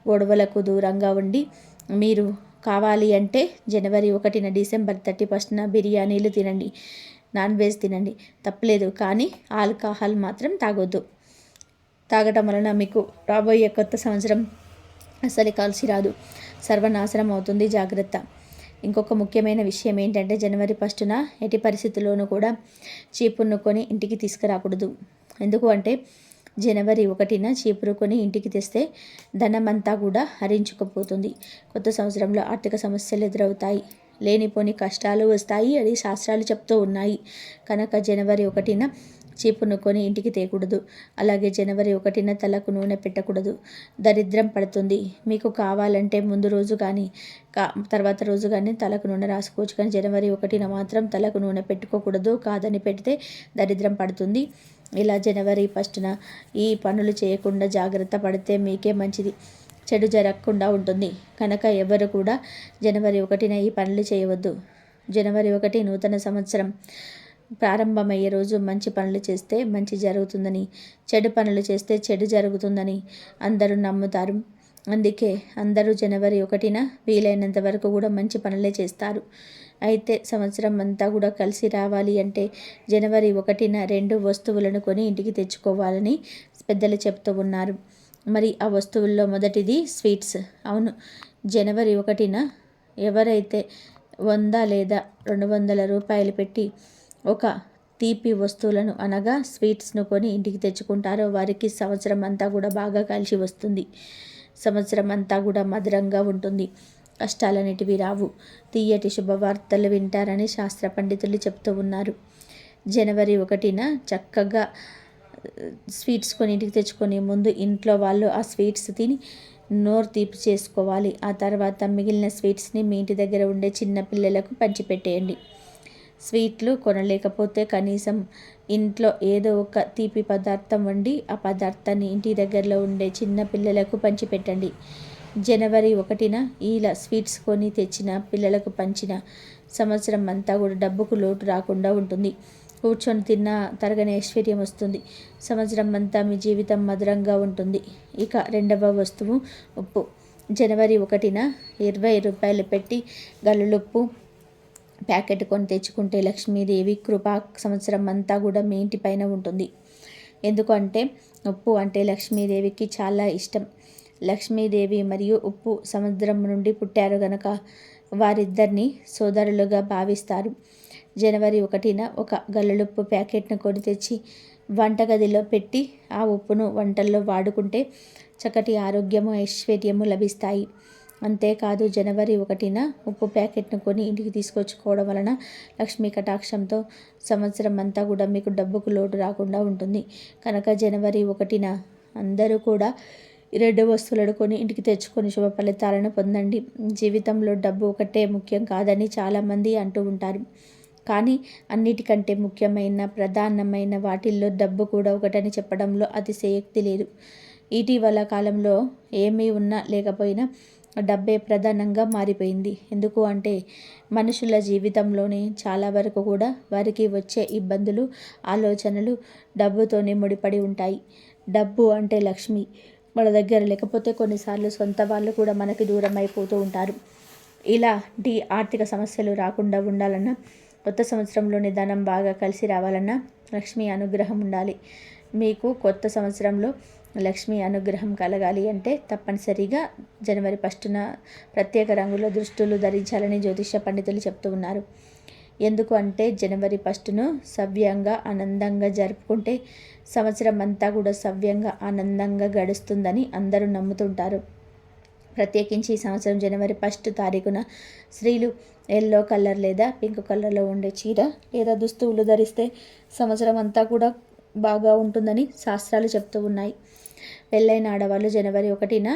గొడవలకు దూరంగా ఉండి, మీరు కావాలి అంటే జనవరి 1న డిసెంబర్ 31న బిర్యానీలు తినండి, నాన్ వెజ్ తినండి, తప్పలేదు. కానీ ఆల్కహాల్ మాత్రం తాగొద్దు. తాగటం వలన మీకు రాబోయే కొత్త సంవత్సరం అసలు కలిసి రాదు, సర్వనాశనం అవుతుంది. జాగ్రత్త. ఇంకొక ముఖ్యమైన విషయం ఏంటంటే జనవరి 1న ఎట్టి పరిస్థితుల్లోనూ కూడా చీపురును కొని ఇంటికి తీసుకురాకూడదు. ఎందుకు అంటే జనవరి 1న చీపురు కొని ఇంటికి తెస్తే ధనమంతా కూడా హరించుకుపోతుంది. కొత్త సంవత్సరంలో ఆర్థిక సమస్యలు ఎదురవుతాయి, లేనిపోని కష్టాలు వస్తాయి అని శాస్త్రాలు చెప్తూ ఉన్నాయి. కనుక జనవరి 1న చీపును కొని ఇంటికి తేకూడదు. అలాగే జనవరి 1న తలకు నూనె పెట్టకూడదు, దరిద్రం పడుతుంది. మీకు కావాలంటే ముందు రోజు కానీ తర్వాత రోజు కానీ తలకు నూనె రాసుకోవచ్చు. కానీ జనవరి 1న మాత్రం తలకు నూనె పెట్టుకోకూడదు. కాదని పెడితే దరిద్రం పడుతుంది. ఇలా జనవరి 1న ఈ పనులు చేయకుండా జాగ్రత్త పడితే మీకే మంచిది, చెడు జరగకుండా ఉంటుంది. కనుక ఎవరు కూడా జనవరి 1న ఈ పనులు చేయవద్దు. జనవరి 1 నూతన సంవత్సరం ప్రారంభమయ్యే రోజు మంచి పనులు చేస్తే మంచి జరుగుతుందని, చెడు పనులు చేస్తే చెడు జరుగుతుందని అందరూ నమ్ముతారు. అందుకే అందరూ జనవరి 1న వీలైనంత వరకు కూడా మంచి పనులే చేస్తారు. అయితే సంవత్సరం అంతా కూడా కలిసి రావాలి అంటే జనవరి 1న 2 వస్తువులను కొని ఇంటికి తెచ్చుకోవాలని పెద్దలు చెప్తూ ఉన్నారు. మరి ఆ వస్తువుల్లో మొదటిది స్వీట్స్. అవును, జనవరి 1న ఎవరైతే 100 లేదా 200 రూపాయలు పెట్టి ఒక తీపి వస్తువులను అనగా స్వీట్స్ను కొని ఇంటికి తెచ్చుకుంటారో వారికి సంవత్సరం అంతా కూడా బాగా కలిసి వస్తుంది. సంవత్సరం అంతా కూడా మధురంగా ఉంటుంది, కష్టాలనేటివి రావు, తీయటి శుభవార్తలు వింటారని శాస్త్ర పండితులు చెప్తూ ఉన్నారు. జనవరి 1న చక్కగా స్వీట్స్ కొని ఇంటికి తెచ్చుకొని ముందు ఇంట్లో వాళ్ళు ఆ స్వీట్స్ తిని నోరు తీపి చేసుకోవాలి. ఆ తర్వాత మిగిలిన స్వీట్స్ని మీ ఇంటి దగ్గర ఉండే చిన్న పిల్లలకు పంచిపెట్టేయండి. స్వీట్లు కొనలేకపోతే కనీసం ఇంట్లో ఏదో ఒక తీపి పదార్థం వండి ఆ పదార్థాన్ని ఇంటి దగ్గరలో ఉండే చిన్న పిల్లలకు పంచిపెట్టండి. జనవరి 1న ఇలా స్వీట్స్ కొని తెచ్చిన పిల్లలకు పంచిన సంవత్సరం అంతా కూడా డబ్బుకు లోటు రాకుండా ఉంటుంది. కూర్చొని తిన్నా తరగని ఐశ్వర్యం వస్తుంది. సంవత్సరం అంతా మీ జీవితం మధురంగా ఉంటుంది. ఇక రెండవ వస్తువు ఉప్పు. జనవరి 1న 20 రూపాయలు పెట్టి గల్లులుప్పు ప్యాకెట్ కొని తెచ్చుకుంటే లక్ష్మీదేవి కృప సంవత్సరం అంతా కూడా మీ ఇంటి పైన ఉంటుంది. ఎందుకంటే ఉప్పు అంటే లక్ష్మీదేవికి చాలా ఇష్టం. లక్ష్మీదేవి మరియు ఉప్పు సముద్రం నుండి పుట్టారు గనక వారిద్దరిని సోదరులుగా భావిస్తారు. జనవరి 1న ఒక గల్లులుప్పు ప్యాకెట్ను కొని తెచ్చి వంటగదిలో పెట్టి ఆ ఉప్పును వంటల్లో వాడుకుంటే చక్కటి ఆరోగ్యము, ఐశ్వర్యము లభిస్తాయి. అంతేకాదు జనవరి 1న ఉప్పు ప్యాకెట్ను కొని ఇంటికి తీసుకొచ్చుకోవడం వలన లక్ష్మీ కటాక్షంతో సంవత్సరం అంతా కూడా మీకు డబ్బుకు లోటు రాకుండా ఉంటుంది. కనుక జనవరి 1న అందరూ కూడా 2 వస్తువులను కొని ఇంటికి తెచ్చుకొని శుభ ఫలితాలను పొందండి. జీవితంలో డబ్బు ఒకటే ముఖ్యం కాదని చాలామంది అంటూ ఉంటారు. కానీ అన్నిటికంటే ముఖ్యమైన ప్రధానమైన వాటిల్లో డబ్బు కూడా ఒకటని చెప్పడంలో అతిశయోక్తి లేదు. ఇటీవల కాలంలో ఏమీ ఉన్నా లేకపోయినా డబ్బే ప్రధానంగా మారిపోయింది. ఎందుకు అంటే మనుషుల జీవితంలోనే చాలా వరకు కూడా వారికి వచ్చే ఇబ్బందులు, ఆలోచనలు డబ్బుతోనే ముడిపడి ఉంటాయి. డబ్బు అంటే లక్ష్మి మన దగ్గర లేకపోతే కొన్నిసార్లు సొంత వాళ్ళు కూడా మనకి దూరం అయిపోతూ ఉంటారు. ఇలాంటి ఆర్థిక సమస్యలు రాకుండా ఉండాలన్నా, కొత్త సంవత్సరంలోని ధనం బాగా కలిసి రావాలన్నా లక్ష్మీ అనుగ్రహం ఉండాలి. మీకు కొత్త సంవత్సరంలో లక్ష్మీ అనుగ్రహం కలగాలి అంటే తప్పనిసరిగా జనవరి 1న ప్రత్యేక రంగుల దుస్తులు ధరించాలని జ్యోతిష పండితులు చెప్తూ ఉన్నారు. ఎందుకు అంటే జనవరి 1ను సవ్యంగా ఆనందంగా జరుపుకుంటే సంవత్సరం అంతా కూడా సవ్యంగా ఆనందంగా గడుస్తుందని అందరూ నమ్ముతుంటారు. ప్రత్యేకించి ఈ సంవత్సరం జనవరి 1 తారీఖున స్త్రీలు ఎల్లో కలర్ లేదా పింక్ కలర్లో ఉండే చీర లేదా దుస్తువులు ధరిస్తే సంవత్సరం అంతా కూడా బాగా ఉంటుందని శాస్త్రాలు చెప్తూ ఉన్నాయి. పెళ్ళైన ఆడవాళ్ళు జనవరి 1న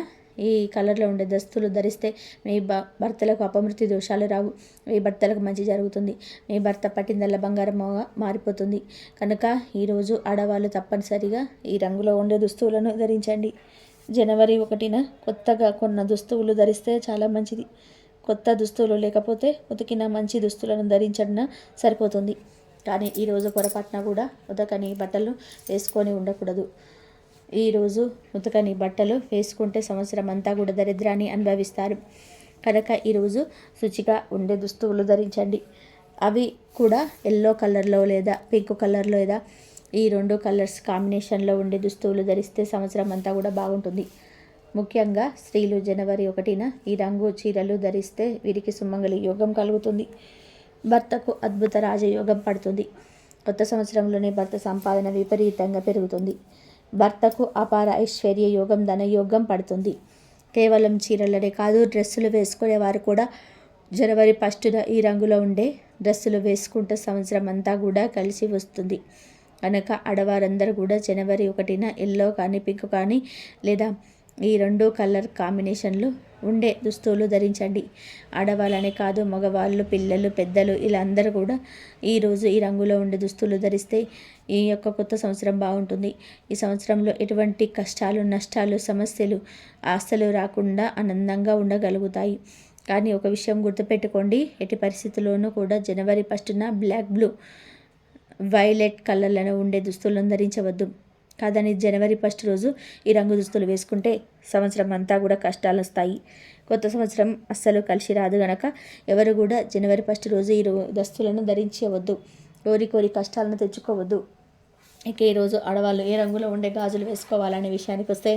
ఈ కలర్లో ఉండే దుస్తులు ధరిస్తే మీ భర్తలకు అపమృత్యు దోషాలు రావు, మీ భర్తలకు మంచి జరుగుతుంది, మీ భర్త పట్టిందల్లా బంగారముగా మారిపోతుంది. కనుక ఈరోజు ఆడవాళ్ళు తప్పనిసరిగా ఈ రంగులో ఉండే దుస్తువులను ధరించండి. జనవరి 1న కొత్తగా కొన్న దుస్తువులు ధరిస్తే చాలా మంచిది. కొత్త దుస్తువులు లేకపోతే ఉతికిన మంచి దుస్తులను ధరించడం సరిపోతుంది. కానీ ఈరోజు పొరపాటున కూడా ఉతకని బట్టలు వేసుకొని ఉండకూడదు. ఈరోజు ఉతకని బట్టలు వేసుకుంటే సంవత్సరం అంతా కూడా దరిద్రాన్ని అనుభవిస్తారు. కనుక ఈరోజు శుచిగా ఉండే దుస్తువులు ధరించండి. అవి కూడా ఎల్లో కలర్లో లేదా పింక్ కలర్లో లేదా ఈ 2 కలర్స్ కాంబినేషన్లో ఉండే దుస్తువులు ధరిస్తే సంవత్సరం అంతా కూడా బాగుంటుంది. ముఖ్యంగా స్త్రీలు జనవరి 1న ఈ రంగు చీరలు ధరిస్తే వీరికి సుమంగళి యోగం కలుగుతుంది. భర్తకు అద్భుత రాజయోగం పడుతుంది. కొత్త సంవత్సరంలోనే భర్త సంపాదన విపరీతంగా పెరుగుతుంది. భర్తకు అపార ఐశ్వర్య యోగం ధనయోగం పడుతుంది. కేవలం చీరలనే కాదు, డ్రెస్సులు వేసుకునేవారు కూడా జనవరి 1న ఈ రంగులో ఉండే డ్రెస్సులు వేసుకుంటే సంవత్సరం అంతా కూడా కలిసి వస్తుంది. కనుక ఆడవారందరూ కూడా జనవరి 1న ఎల్లో కానీ పింక్ కానీ లేదా ఈ 2 కలర్ కాంబినేషన్లు ఉండే దుస్తువులు ధరించండి. ఆడవాళ్ళనే కాదు, మగవాళ్ళు, పిల్లలు, పెద్దలు ఇలా అందరూ కూడా ఈరోజు ఈ రంగులో ఉండే దుస్తులు ధరిస్తే ఈ యొక్క కొత్త సంవత్సరం బాగుంటుంది. ఈ సంవత్సరంలో ఎటువంటి కష్టాలు, నష్టాలు, సమస్యలు అస్సలు రాకుండా ఆనందంగా ఉండగలుగుతాయి. కానీ ఒక విషయం గుర్తుపెట్టుకోండి, ఎట్టి పరిస్థితుల్లోనూ కూడా జనవరి 1న బ్లాక్, బ్లూ, వైలెట్ కలర్లను ఉండే దుస్తులను ధరించవద్దు. కాదని జనవరి 1 రోజు ఈ రంగు దుస్తులు వేసుకుంటే సంవత్సరం అంతా కూడా కష్టాలు వస్తాయి. కొత్త సంవత్సరం అస్సలు కలిసి రాదు. గనక ఎవరు కూడా జనవరి 1 రోజు ఈ దుస్తులను ధరించవద్దు. కోరి కష్టాలను తెచ్చుకోవద్దు. ఇక ఈరోజు ఆడవాళ్ళు ఏ రంగులో ఉండే గాజులు వేసుకోవాలనే విషయానికి వస్తే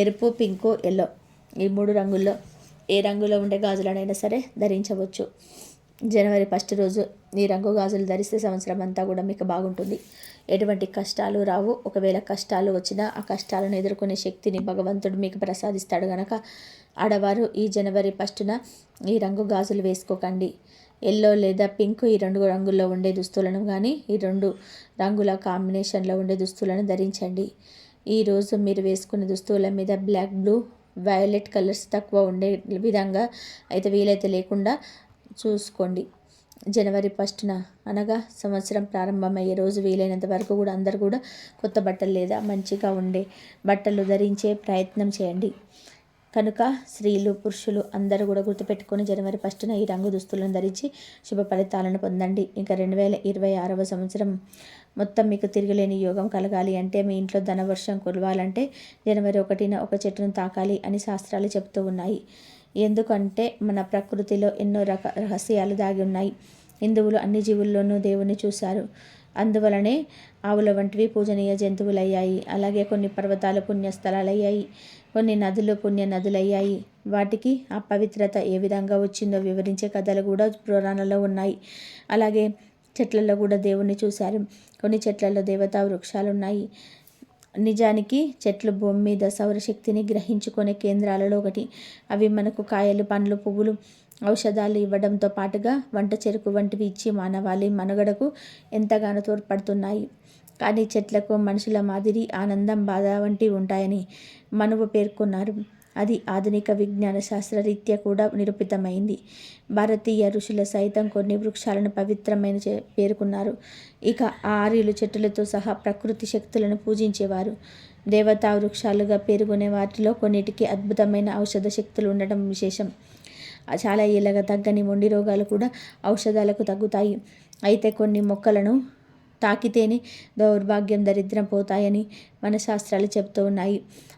ఎరుపు, పింకు, ఎల్లో ఈ 3 రంగుల్లో ఏ రంగులో ఉండే గాజులనైనా సరే ధరించవచ్చు. జనవరి 1 రోజు ఈ రంగు గాజులు ధరిస్తే సంవత్సరం అంతా కూడా మీకు బాగుంటుంది. ఎటువంటి కష్టాలు రావు. ఒకవేళ కష్టాలు వచ్చినా ఆ కష్టాలను ఎదుర్కొనే శక్తిని భగవంతుడు మీకు ప్రసాదిస్తాడు. కనుక ఆడవారు ఈ జనవరి 1న ఈ రంగు గాజులు వేసుకోకండి. ఎల్లో లేదా పింక్ ఈ 2 రంగుల్లో ఉండే దుస్తులను కానీ ఈ 2 రంగుల కాంబినేషన్లో ఉండే దుస్తులను ధరించండి. ఈరోజు మీరు వేసుకునే దుస్తువుల మీద బ్లాక్, బ్లూ, వైలెట్ కలర్స్ తక్కువ ఉండే విధంగా అయితే వీలైతే లేకుండా చూసుకోండి. జనవరి 1న అనగా సంవత్సరం ప్రారంభమయ్యే రోజు వీలైనంత వరకు కూడా అందరూ కూడా కొత్త బట్టలు లేదా మంచిగా ఉండే బట్టలు ధరించే ప్రయత్నం చేయండి. కనుక స్త్రీలు, పురుషులు అందరూ కూడా గుర్తుపెట్టుకొని జనవరి 1న ఈ రంగు దుస్తులను ధరించి శుభ ఫలితాలను పొందండి. ఇంకా 2026వ సంవత్సరం మొత్తం మీకు తిరగలేని యోగం కలగాలి అంటే, మీ ఇంట్లో ధనవర్షం కురవాలంటే జనవరి 1న ఒక చెట్టును తాకాలి అని శాస్త్రాలు చెప్తూ ఉన్నాయి. ఎందుకంటే మన ప్రకృతిలో ఎన్నో రహస్యాలు దాగి ఉన్నాయి. హిందువులు అన్ని జీవుల్లోనూ దేవుణ్ణి చూశారు. అందువలనే ఆవుల వంటివి పూజనీయ జంతువులయ్యాయి. అలాగే కొన్ని పర్వతాలు పుణ్యస్థలాలయ్యాయి, కొన్ని నదులు పుణ్య నదులయ్యాయి. వాటికి ఆ పవిత్రత ఏ విధంగా వచ్చిందో వివరించే కథలు కూడా పురాణాల్లో ఉన్నాయి. అలాగే చెట్లలో కూడా దేవుణ్ణి చూశారు. కొన్ని చెట్లలో దేవతా వృక్షాలు ఉన్నాయి. నిజానికి చెట్లు భూమి మీద సౌరశక్తిని గ్రహించుకునే కేంద్రాలలో ఒకటి. అవి మనకు కాయలు, పండ్లు, పువ్వులు, ఔషధాలు ఇవ్వడంతో పాటుగా వంట చెరుకు వంటివి ఇచ్చి మానవాళి మనుగడకు ఎంతగానో తోడ్పడుతున్నాయి. కానీ చెట్లకు మనుషుల మాదిరి ఆనందం, బాధ వంటివి ఉంటాయని మనువు పేర్కొన్నారు. అది ఆధునిక విజ్ఞాన శాస్త్రరీత్యా కూడా నిరూపితమైంది. భారతీయ ఋషుల సైతం కొన్ని వృక్షాలను పవిత్రమైన పేర్కొన్నారు. ఇక ఆర్యులు చెట్టులతో సహా ప్రకృతి శక్తులను పూజించేవారు. దేవతా వృక్షాలుగా పేర్కొనే వాటిలో కొన్నిటికి అద్భుతమైన ఔషధ శక్తులు ఉండటం విశేషం. చాలా ఏళ్ళగా తగ్గని మొండి రోగాలు కూడా ఔషధాలకు తగ్గుతాయి. అయితే కొన్ని మొక్కలను తాకితేనే దౌర్భాగ్యం, దరిద్రం పోతాయని మన శాస్త్రాలు చెప్తూ ఉన్నాయి.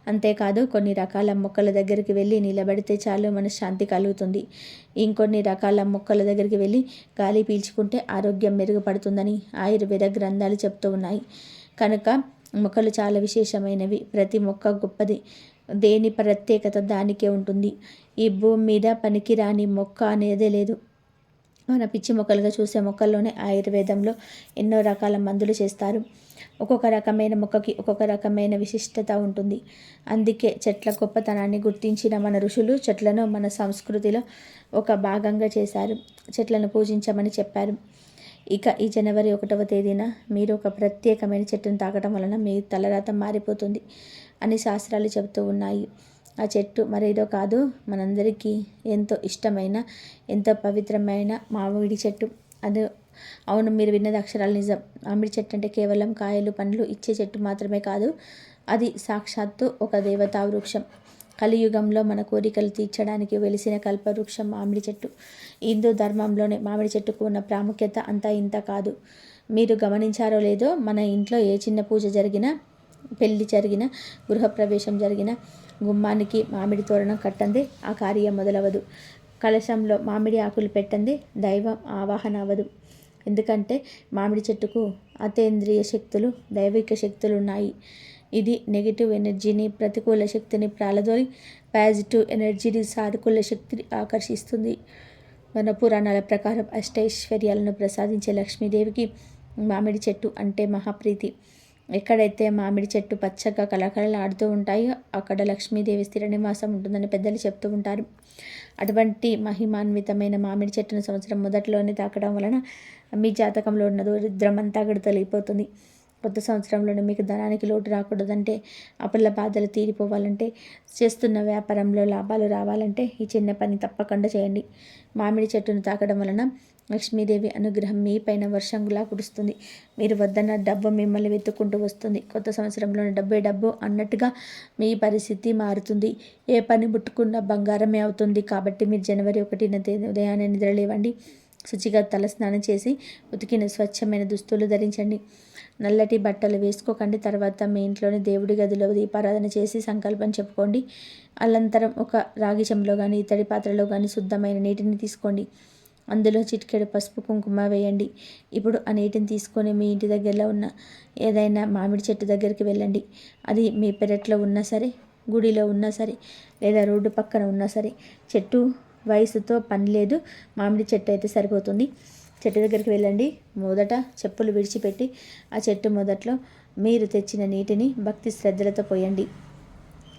అంతేకాదు కొన్ని రకాల మొక్కల దగ్గరికి వెళ్ళి నిలబడితే చాలు మనశ్శాంతి కలుగుతుంది. ఇంకొన్ని రకాల మొక్కల దగ్గరికి వెళ్ళి గాలి పీల్చుకుంటే ఆరోగ్యం మెరుగుపడుతుందని ఆయుర్వేద గ్రంథాలు చెప్తూ ఉన్నాయి. కనుక మొక్కలు చాలా విశేషమైనవి. ప్రతి మొక్క గొప్పది. దేని ప్రత్యేకత దానికే ఉంటుంది. ఈ భూమి మీద పనికిరాని మొక్క అనేదే లేదు. మన పిచ్చి మొక్కలుగా చూసే మొక్కల్లోనే ఆయుర్వేదంలో ఎన్నో రకాల మందులు చేస్తారు. ఒక్కొక్క రకమైన మొక్కకి ఒక్కొక్క రకమైన విశిష్టత ఉంటుంది. అందుకే చెట్ల గొప్పతనాన్ని గుర్తించిన మన ఋషులు చెట్లను మన సంస్కృతిలో ఒక భాగంగా చేశారు. చెట్లను పూజించమని చెప్పారు. ఇక ఈ జనవరి 1వ తేదీన మీరు ఒక ప్రత్యేకమైన చెట్టును తాకడం వలన మీ తలరాత మారిపోతుంది అని శాస్త్రాలు చెబుతూ ఉన్నాయి. ఆ చెట్టు మరేదో కాదు, మనందరికీ ఎంతో ఇష్టమైన ఎంతో పవిత్రమైన మామిడి చెట్టు. అది అవును, మీరు విన్నది అక్షరాలు నిజం. మామిడి చెట్టు అంటే కేవలం కాయలు పండ్లు ఇచ్చే చెట్టు మాత్రమే కాదు, అది సాక్షాత్తు ఒక దేవతా వృక్షం. కలియుగంలో మన కోరికలు తీర్చడానికి వెలిసిన కల్పవృక్షం మామిడి చెట్టు. హిందూ ధర్మంలోనే మామిడి చెట్టుకు ఉన్న ప్రాముఖ్యత అంతా ఇంత కాదు. మీరు గమనించారో లేదో, మన ఇంట్లో ఏ చిన్న పూజ జరిగినా, పెళ్లి జరిగినా, గృహప్రవేశం జరిగినా గుమ్మానికి మామిడి తోరణం కట్టందే ఆ కార్యం మొదలవదు. కలశంలో మామిడి ఆకులు పెట్టందే దైవం ఆవాహన అవ్వదు. ఎందుకంటే మామిడి చెట్టుకు అతేంద్రియ శక్తులు, దైవిక శక్తులు ఉన్నాయి. ఇది నెగిటివ్ ఎనర్జీని, ప్రతికూల శక్తిని ప్రాలదోలి పాజిటివ్ ఎనర్జీని, సానుకూల శక్తిని ఆకర్షిస్తుంది. మన పురాణాల ప్రకారం అష్టైశ్వర్యాలను ప్రసాదించే లక్ష్మీదేవికి మామిడి చెట్టు అంటే మహాప్రీతి. ఎక్కడైతే మామిడి చెట్టు పచ్చగా కళకళలాడుతూ ఉంటాయో అక్కడ లక్ష్మీదేవి స్థిర నివాసం ఉంటుందని పెద్దలు చెప్తూ ఉంటారు. అటువంటి మహిమాన్వితమైన మామిడి చెట్టును సంవత్సరం మొదట్లోనే తాకడం వలన మీ జాతకంలో ఉన్న దరిద్రమంతా అక్కడ తొలగిపోతుంది. కొత్త సంవత్సరంలోనే మీకు ధనానికి లోటు రాకూడదంటే, అప్పుల బాధలు తీరిపోవాలంటే, చేస్తున్న వ్యాపారంలో లాభాలు రావాలంటే ఈ చిన్న పని తప్పకుండా చేయండి. మామిడి చెట్టును తాకడం వలన లక్ష్మీదేవి అనుగ్రహం మీ పైన వర్షంలా కురుస్తుంది. మీరు వద్దన్న డబ్బు మిమ్మల్ని వెతుక్కుంటూ వస్తుంది. కొత్త సంవత్సరంలోని డబ్బే డబ్బు అన్నట్టుగా మీ పరిస్థితి మారుతుంది. ఏ పని ముట్టుకున్న బంగారమే అవుతుంది. కాబట్టి మీరు జనవరి 1న ఉదయాన్నే నిద్రలేవండి. శుచిగా తలస్నానం చేసి ఉతికిన స్వచ్ఛమైన దుస్తులు ధరించండి. నల్లటి బట్టలు వేసుకోకండి. తర్వాత మీ ఇంట్లోని దేవుడి గదిలో దీపారాధన చేసి సంకల్పం చెప్పుకోండి. అనంతరం ఒక రాగి చెంబులో కానీ ఇత్తడి పాత్రలో కానీ శుద్ధమైన నీటిని తీసుకోండి. అందులో చిటికెడు పసుపు కుంకుమ వేయండి. ఇప్పుడు ఆ నీటిని తీసుకొని మీ ఇంటి దగ్గరలో ఉన్న ఏదైనా మామిడి చెట్టు దగ్గరికి వెళ్ళండి. అది మీ పెరట్లో ఉన్నా సరే, గుడిలో ఉన్నా సరే, లేదా రోడ్డు పక్కన ఉన్నా సరే. చెట్టు వయసుతో పని లేదు, మామిడి చెట్టు అయితే సరిపోతుంది. చెట్టు దగ్గరికి వెళ్ళండి. మొదట చెప్పులు విడిచిపెట్టి ఆ చెట్టు మొదట్లో మీరు తెచ్చిన నీటిని భక్తి శ్రద్ధలతో పోయండి.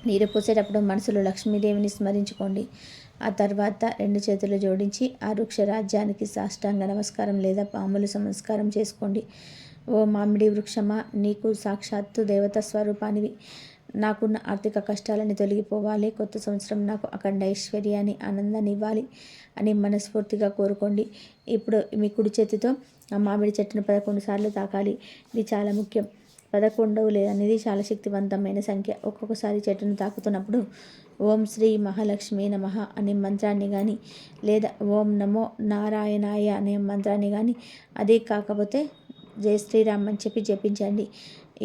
నీరు పోసేటప్పుడు మనసులో లక్ష్మీదేవిని స్మరించుకోండి. ఆ తర్వాత 2 చేతులు జోడించి ఆ వృక్ష రాజ్యానికి సాష్టాంగ నమస్కారం లేదా పాములు నమస్కారం చేసుకోండి. ఓ మామిడి వృక్షమా, నీకు సాక్షాత్తు దేవత స్వరూపానివి. నాకున్న ఆర్థిక కష్టాలని తొలగిపోవాలి. కొత్త సంవత్సరం నాకు అఖండ ఐశ్వర్యాన్ని, ఆనందాన్ని ఇవ్వాలి అని మనస్ఫూర్తిగా కోరుకోండి. ఇప్పుడు మీ కుడి చేతితో ఆ మామిడి చెట్టును 11 సార్లు తాకాలి. ఇది చాలా ముఖ్యం. 11 అనేది చాలా శక్తివంతమైన సంఖ్య. ఒక్కొక్కసారి చెట్టును తాకుతున్నప్పుడు ఓం శ్రీ మహాలక్ష్మి నమః అనే మంత్రాన్ని కానీ, లేదా ఓం నమో నారాయణాయ అనే మంత్రాన్ని కానీ, అదే కాకపోతే జై శ్రీరామ్ అని చెప్పి జపించండి.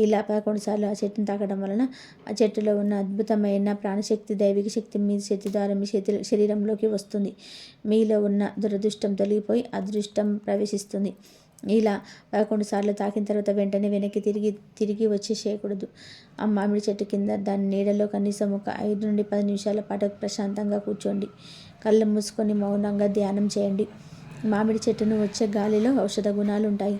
ఇలా 11 సార్లు ఆ చెట్టును తాకడం వలన ఆ చెట్టులో ఉన్న అద్భుతమైన ప్రాణశక్తి, దైవిక శక్తి మీ చేతి ద్వారా మీ శరీరంలోకి వస్తుంది. మీలో ఉన్న దురదృష్టం తొలగిపోయి అదృష్టం ప్రవేశిస్తుంది. ఇలా 11 సార్లు తాకిన తర్వాత వెంటనే వెనక్కి తిరిగి వచ్చేసేయకూడదు. ఆ మామిడి చెట్టు కింద దాని నీడలో కనీసం ఒక 5 నుండి 10 నిమిషాల పాటు ప్రశాంతంగా కూర్చోండి. కళ్ళు మూసుకొని మౌనంగా ధ్యానం చేయండి. మామిడి చెట్టును వచ్చే గాలిలో ఔషధ గుణాలు ఉంటాయి.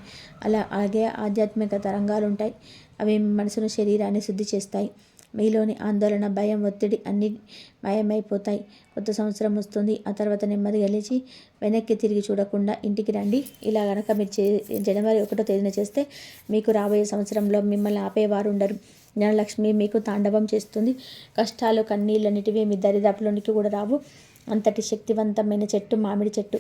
అలాగే ఆధ్యాత్మిక తరంగాలు ఉంటాయి. అవి మనసును, శరీరాన్ని శుద్ధి చేస్తాయి. మీలోని ఆందోళన, భయం, ఒత్తిడి అన్నీ మాయమైపోతాయి. కొత్త సంవత్సరం వస్తుంది. ఆ తర్వాత నెమ్మదిగా లేచి వెనక్కి తిరిగి చూడకుండా ఇంటికి రండి. ఇలా కనుక మీరు జనవరి 1వ తేదీన చేస్తే మీకు రాబోయే సంవత్సరంలో మిమ్మల్ని ఆపేవారు ఉండరు. జ్ఞానలక్ష్మి మీకు తాండవం చేస్తుంది. కష్టాలు, కన్నీళ్ళన్నిటివి మీ దరిదాపులోనికి కూడా రావు. అంతటి శక్తివంతమైన చెట్టు మామిడి చెట్టు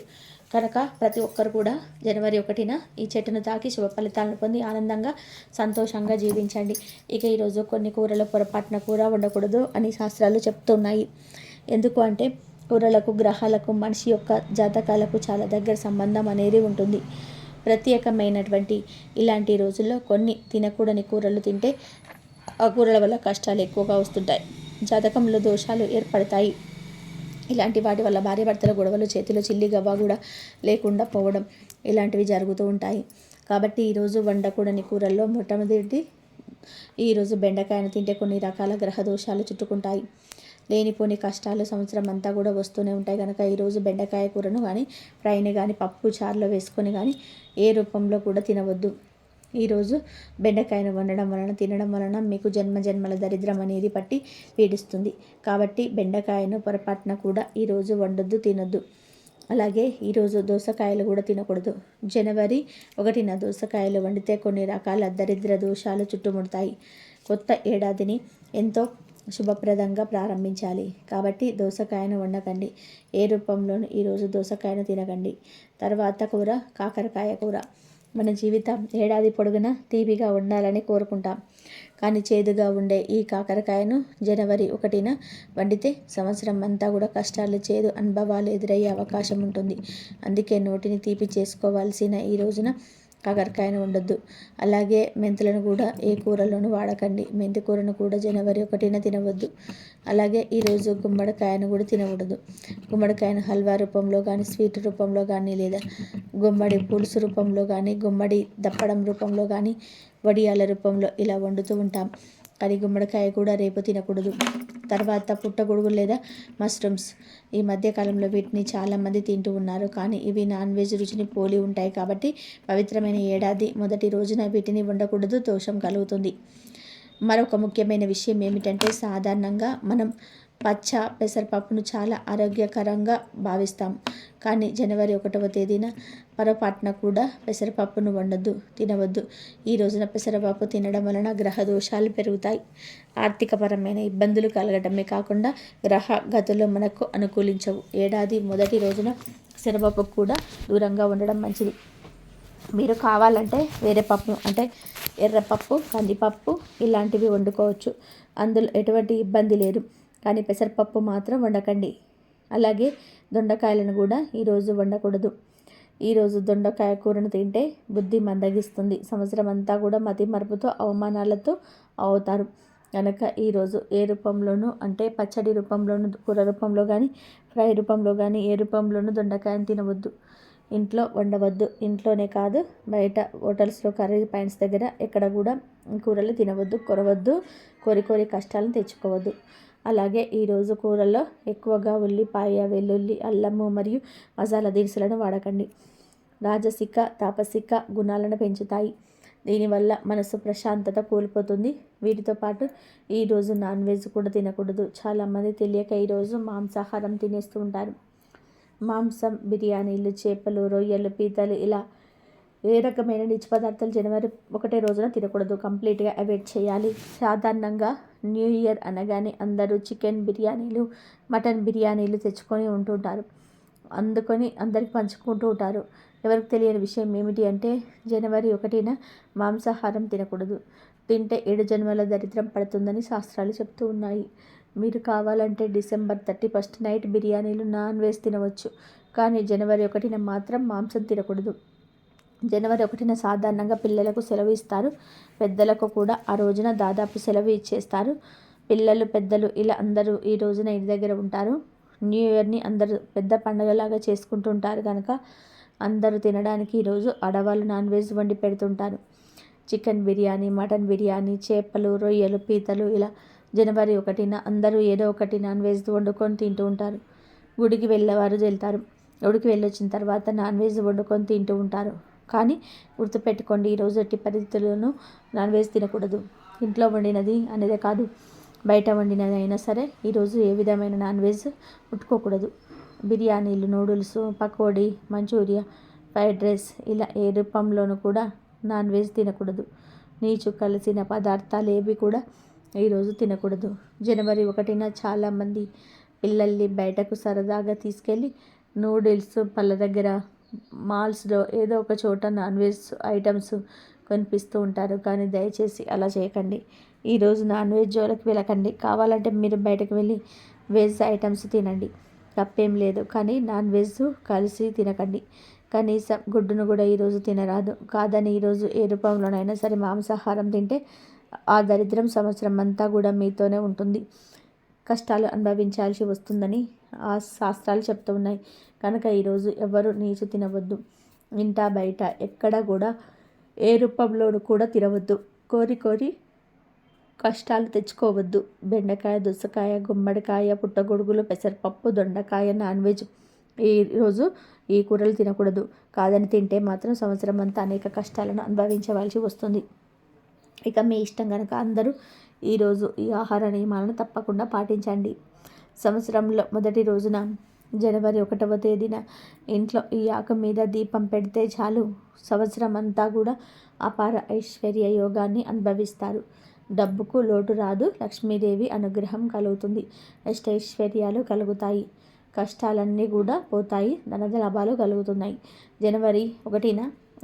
కనుక ప్రతి ఒక్కరు కూడా జనవరి 1న ఈ చెట్టును తాకి శుభ ఫలితాలను పొంది ఆనందంగా, సంతోషంగా జీవించండి. ఇక ఈరోజు కొన్ని కూరలు పొరపాటున కూర ఉండకూడదు అని శాస్త్రాలు చెప్తున్నాయి. ఎందుకు అంటే కూరలకు, గ్రహాలకు, మనిషి యొక్క జాతకాలకు చాలా దగ్గర సంబంధం అనేది ఉంటుంది. ప్రత్యేకమైనటువంటి ఇలాంటి రోజుల్లో కొన్ని తినకూడని కూరలు తింటే ఆ కూరల వల్ల కష్టాలు ఎక్కువగా వస్తుంటాయి. జాతకంలో దోషాలు ఏర్పడతాయి. ఇలాంటి వాటి వల్ల భార్యాభర్తల గొడవలు, చేతిలో చిల్లి గవ్వ కూడా లేకుండా పోవడం ఇలాంటివి జరుగుతూ ఉంటాయి. కాబట్టి ఈరోజు వండకూడని కూరల్లో మొట్టమొదటిది, ఈరోజు బెండకాయను తింటే కొన్ని రకాల గ్రహ దోషాలు చుట్టుకుంటాయి. లేనిపోని కష్టాలు సంవత్సరం అంతా కూడా వస్తూనే ఉంటాయి కనుక ఈరోజు బెండకాయ కూరను కానీ ఫ్రైని కానీ పప్పు చారులో వేసుకొని కానీ ఏ రూపంలో కూడా తినవద్దు. ఈరోజు బెండకాయను వండడం వలన తినడం వలన మీకు జన్మల దరిద్రం అనేది పట్టి పీడిస్తుంది. కాబట్టి బెండకాయను పొరపాటున కూడా ఈరోజు వండొద్దు, తినొద్దు. అలాగే ఈరోజు దోసకాయలు కూడా తినకూడదు. జనవరి 1న దోసకాయలు వండితే కొన్ని రకాల దరిద్ర దోషాలు చుట్టుముడతాయి. కొత్త ఏడాదిని ఎంతో శుభప్రదంగా ప్రారంభించాలి. కాబట్టి దోసకాయను వండకండి. ఏ రూపంలోనూ ఈరోజు దోసకాయను తినకండి. తర్వాత కూర కాకరకాయ కూర. మన జీవితం ఏడాది పొడుగునా తీపిగా ఉండాలని కోరుకుంటాం. కానీ చేదుగా ఉండే ఈ కాకరకాయను జనవరి 1న వండితే సంవత్సరం అంతా కూడా కష్టాలు, చేదు అనుభవాలు ఎదురయ్యే అవకాశం ఉంటుంది. అందుకే నోటిని తీపి చేసుకోవాల్సిన ఈ రోజున కాకరకాయను ఉండొద్దు. అలాగే మెంతులను కూడా ఏ కూరలోనూ వాడకండి. మెంతి కూరను కూడా జనవరి 1న తినవద్దు. అలాగే ఈరోజు గుమ్మడికాయను కూడా తినకూడదు. గుమ్మడికాయను హల్వా రూపంలో కానీ, స్వీట్ రూపంలో కానీ, లేదా గుమ్మడి పులుసు రూపంలో కానీ, గుమ్మడి దప్పడం రూపంలో కానీ, వడియాల రూపంలో ఇలా వండుతూ ఉంటాం. కానీ గుమ్మడికాయ కూడా రేపు తినకూడదు. తర్వాత పుట్టగొడుగు లేదా మష్రూమ్స్. ఈ మధ్యకాలంలో వీటిని చాలామంది తింటూ ఉన్నారు. కానీ ఇవి నాన్ వెజ్ రుచిని పోలి ఉంటాయి. కాబట్టి పవిత్రమైన ఏడాది మొదటి రోజున వీటిని వండకూడదు, దోషం కలుగుతుంది. మరొక ముఖ్యమైన విషయం ఏమిటంటే సాధారణంగా మనం పచ్చ పెసరపప్పును చాలా ఆరోగ్యకరంగా భావిస్తాం. కానీ జనవరి 1వ తేదీన పొరపాటున కూడా పెసరపప్పును వండొద్దు, తినవద్దు. ఈ రోజున పెసరపప్పు తినడం వలన గ్రహ దోషాలు పెరుగుతాయి. ఆర్థికపరమైన ఇబ్బందులు కలగడమే కాకుండా గ్రహ గతులు మనకు అనుకూలించవు. ఏడాది మొదటి రోజున పెసరపప్పు కూడా దూరంగా ఉండడం మంచిది. మీరు కావాలంటే వేరే పప్పు అంటే ఎర్రపప్పు, కందిపప్పు ఇలాంటివి వండుకోవచ్చు. అందులో ఎటువంటి ఇబ్బంది లేదు. కానీ పెసరపప్పు మాత్రం వండకండి. అలాగే దొండకాయలను కూడా ఈరోజు వండకూడదు. ఈరోజు దొండకాయ కూరను తింటే బుద్ధి మందగిస్తుంది. సంవత్సరం అంతా కూడా మతి మరుపుతో అవమానాలతో అవుతారు. కనుక ఈరోజు ఏ రూపంలోనూ అంటే పచ్చడి రూపంలోనూ, కూర రూపంలో కానీ, ఫ్రై రూపంలో కానీ ఏ రూపంలోనూ దొండకాయను తినవద్దు. ఇంట్లో వండవద్దు. ఇంట్లోనే కాదు బయట హోటల్స్లో, కర్రీ పాయింట్స్ దగ్గర ఎక్కడ కూడా కూరలు తినవద్దు, కొరవద్దు. కోరి కష్టాలను తెచ్చుకోవద్దు. అలాగే ఈరోజు కూరల్లో ఎక్కువగా ఉల్లిపాయ, వెల్లుల్లి, అల్లము మరియు మసాలా దినుసులను వాడకండి. రాజసిక, తాపసిక గుణాలను పెంచుతాయి. దీనివల్ల మనసు ప్రశాంతత కోల్పోతుంది. వీటితో పాటు ఈరోజు నాన్ వెజ్ కూడా తినకూడదు. చాలామంది తెలియక ఈరోజు మాంసాహారం తినేస్తూ ఉంటారు. మాంసం, బిర్యానీలు, చేపలు, రొయ్యలు, పీతలు ఇలా ఏ రకమైన నీచు పదార్థాలు జనవరి 1 రోజున తినకూడదు. కంప్లీట్గా అవాయిడ్ చేయాలి. సాధారణంగా న్యూ ఇయర్ అనగానే అందరూ చికెన్ బిర్యానీలు, మటన్ బిర్యానీలు తెచ్చుకొని ఉంటుంటారు. అందుకొని అందరికి పంచుకుంటూ ఉంటారు. ఎవరికి తెలియని విషయం ఏమిటి అంటే జనవరి 1న మాంసాహారం తినకూడదు. తింటే 7 జన్మల దరిద్రం పడుతుందని శాస్త్రాలు చెప్తూ ఉన్నాయి. మీరు కావాలంటే డిసెంబర్ 31 నైట్ బిర్యానీలు, నాన్ వెజ్ తినవచ్చు. కానీ జనవరి 1న మాత్రం మాంసం తినకూడదు. జనవరి 1న సాధారణంగా పిల్లలకు సెలవు ఇస్తారు. పెద్దలకు కూడా ఆ రోజున దాదాపు సెలవు ఇచ్చేస్తారు. పిల్లలు, పెద్దలు ఇలా అందరూ ఈ రోజున ఇంటి దగ్గర ఉంటారు. న్యూ ఇయర్ని అందరూ పెద్ద పండుగలాగా చేసుకుంటుంటారు కనుక అందరూ తినడానికి ఈరోజు ఆడవాళ్ళు నాన్ వెజ్ వండి పెడుతుంటారు. చికెన్ బిర్యానీ, మటన్ బిర్యానీ, చేపలు, రొయ్యలు, పీతలు ఇలా జనవరి 1న అందరూ ఏదో ఒకటి నాన్ వెజ్ వండుకొని తింటూ ఉంటారు. గుడికి వెళ్ళేవారు వెళ్తారు. గుడికి వెళ్ళొచ్చిన తర్వాత నాన్ వెజ్ వండుకొని తింటూ ఉంటారు. కానీ గుర్తుపెట్టుకోండి, ఈరోజు ఎట్టి పరిస్థితుల్లోనూ నాన్ వెజ్ తినకూడదు. ఇంట్లో వండినది అనేది కాదు, బయట వండినది అయినా సరే ఈరోజు ఏ విధమైన నాన్ వెజ్ ముట్టుకోకూడదు. బిర్యానీలు, నూడిల్స్, పకోడీ, మంచూరియా, ఫ్రైడ్ రైస్ ఇలా ఏ రూపంలోనూ కూడా నాన్ వెజ్ తినకూడదు. నీచు కలిసిన పదార్థాలు ఏవి కూడా ఈరోజు తినకూడదు. జనవరి 1న చాలామంది పిల్లల్ని బయటకు సరదాగా తీసుకెళ్ళి నూడిల్స్, పళ్ళ దగ్గర, మాల్స్లో ఏదో ఒక చోట నాన్ వెజ్ ఐటమ్స్ కనిపిస్తూ ఉంటారు. కానీ దయచేసి అలా చేయకండి. ఈరోజు నాన్ వెజ్ జోలికి వెళ్ళకండి. కావాలంటే మీరు బయటకు వెళ్ళి వెజ్ ఐటమ్స్ తినండి, తప్పేం లేదు. కానీ నాన్ వెజ్ కలిసి తినకండి. కనీసం గుడ్డును కూడా ఈరోజు తినరాదు. కాదని ఈరోజు ఏ రూపంలోనైనా సరే మాంసాహారం తింటే ఆ దరిద్రం సంవత్సరం అంతా కూడా మీతోనే ఉంటుంది. కష్టాలు అనుభవించాల్సి వస్తుందని ఆ శాస్త్రాలు చెప్తూ ఉన్నాయి. కనుక ఈరోజు ఎవరు నీచు తినవద్దు. ఇంట బయట ఎక్కడ కూడా ఏ రూపంలోనూ కూడా తినవద్దు. కోరి కష్టాలు తెచ్చుకోవద్దు. బెండకాయ, దోసకాయ, గుమ్మడికాయ, పుట్టగొడుగులు, పెసరపప్పు, దొండకాయ, నాన్ వెజ్ ఈరోజు ఈ కూరలు తినకూడదు. కాదని తింటే మాత్రం సంవత్సరం అంతా అనేక కష్టాలను అనుభవించవలసి వస్తుంది. ఇక మీ ఇష్టం కనుక అందరూ ఈరోజు ఈ ఆహార నియమాలను తప్పకుండా పాటించండి. సంవత్సరంలో మొదటి రోజున జనవరి 1వ తేదీన ఇంట్లో ఈ ఆకు మీద దీపం పెడితే చాలు, సంవత్సరం అంతా కూడా అపార ఐశ్వర్య యోగాన్ని అనుభవిస్తారు. డబ్బుకు లోటు రాదు. లక్ష్మీదేవి అనుగ్రహం కలుగుతుంది. అష్టైశ్వర్యాలు కలుగుతాయి. కష్టాలన్నీ కూడా పోతాయి. ధన లాభాలు కలుగుతున్నాయి. జనవరి 1న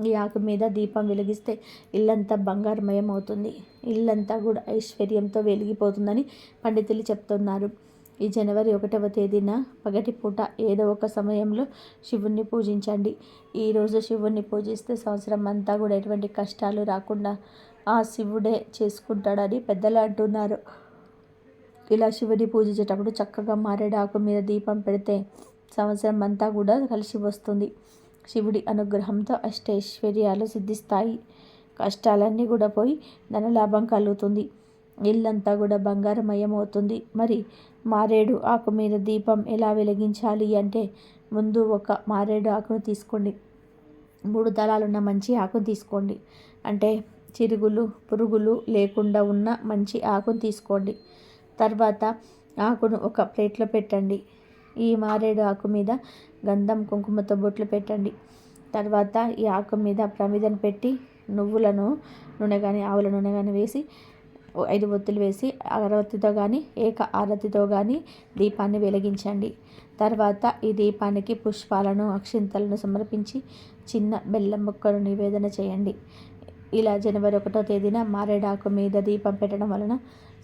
ఈ ఆకు మీద దీపం వెలిగిస్తే ఇల్లంతా బంగారమయం అవుతుంది. ఇల్లంతా కూడా ఐశ్వర్యంతో వెలిగిపోతుందని పండితులు చెప్తున్నారు. ఈ జనవరి 1వ తేదీన పగటిపూట ఏదో ఒక సమయంలో శివుణ్ణి పూజించండి. ఈరోజు శివుణ్ణి పూజిస్తే సంవత్సరం అంతా కూడా ఎటువంటి కష్టాలు రాకుండా ఆ శివుడే చేసుకుంటాడని పెద్దలు అంటున్నారు. ఇలా శివుని పూజించేటప్పుడు చక్కగా మారేడాకు మీద దీపం పెడితే సంవత్సరం అంతా కూడా కలిసి వస్తుంది. శివుడి అనుగ్రహంతో అష్టైశ్వర్యాలు సిద్ధిస్తాయి. కష్టాలన్నీ కూడా పోయి ధనలాభం కలుగుతుంది. ఇల్లంతా కూడా బంగారమయం అవుతుంది. మరి మారేడు ఆకు మీద దీపం ఎలా వెలిగించాలి అంటే, ముందు ఒక మారేడు ఆకును తీసుకోండి. 3 దళాలున్న మంచి ఆకును తీసుకోండి. అంటే చిరుగులు పురుగులు లేకుండా ఉన్న మంచి ఆకును తీసుకోండి. తర్వాత ఆకును ఒక ప్లేట్లో పెట్టండి. ఈ మారేడు ఆకు మీద గంధం కుంకుమతో బొట్లు పెట్టండి. తర్వాత ఈ ఆకు మీద ప్రమిదను పెట్టి నువ్వులను నూనె కానీ ఆవుల నూనె కానీ వేసి 5 ఒత్తులు వేసి అగరవత్తితో కానీ ఏక ఆరతితో కానీ దీపాన్ని వెలిగించండి. తర్వాత ఈ దీపానికి పుష్పాలను అక్షింతలను సమర్పించి చిన్న బెల్లం ముక్కను నివేదన చేయండి. ఇలా జనవరి 1వ తేదీన మారేడాకు మీద దీపం పెట్టడం వలన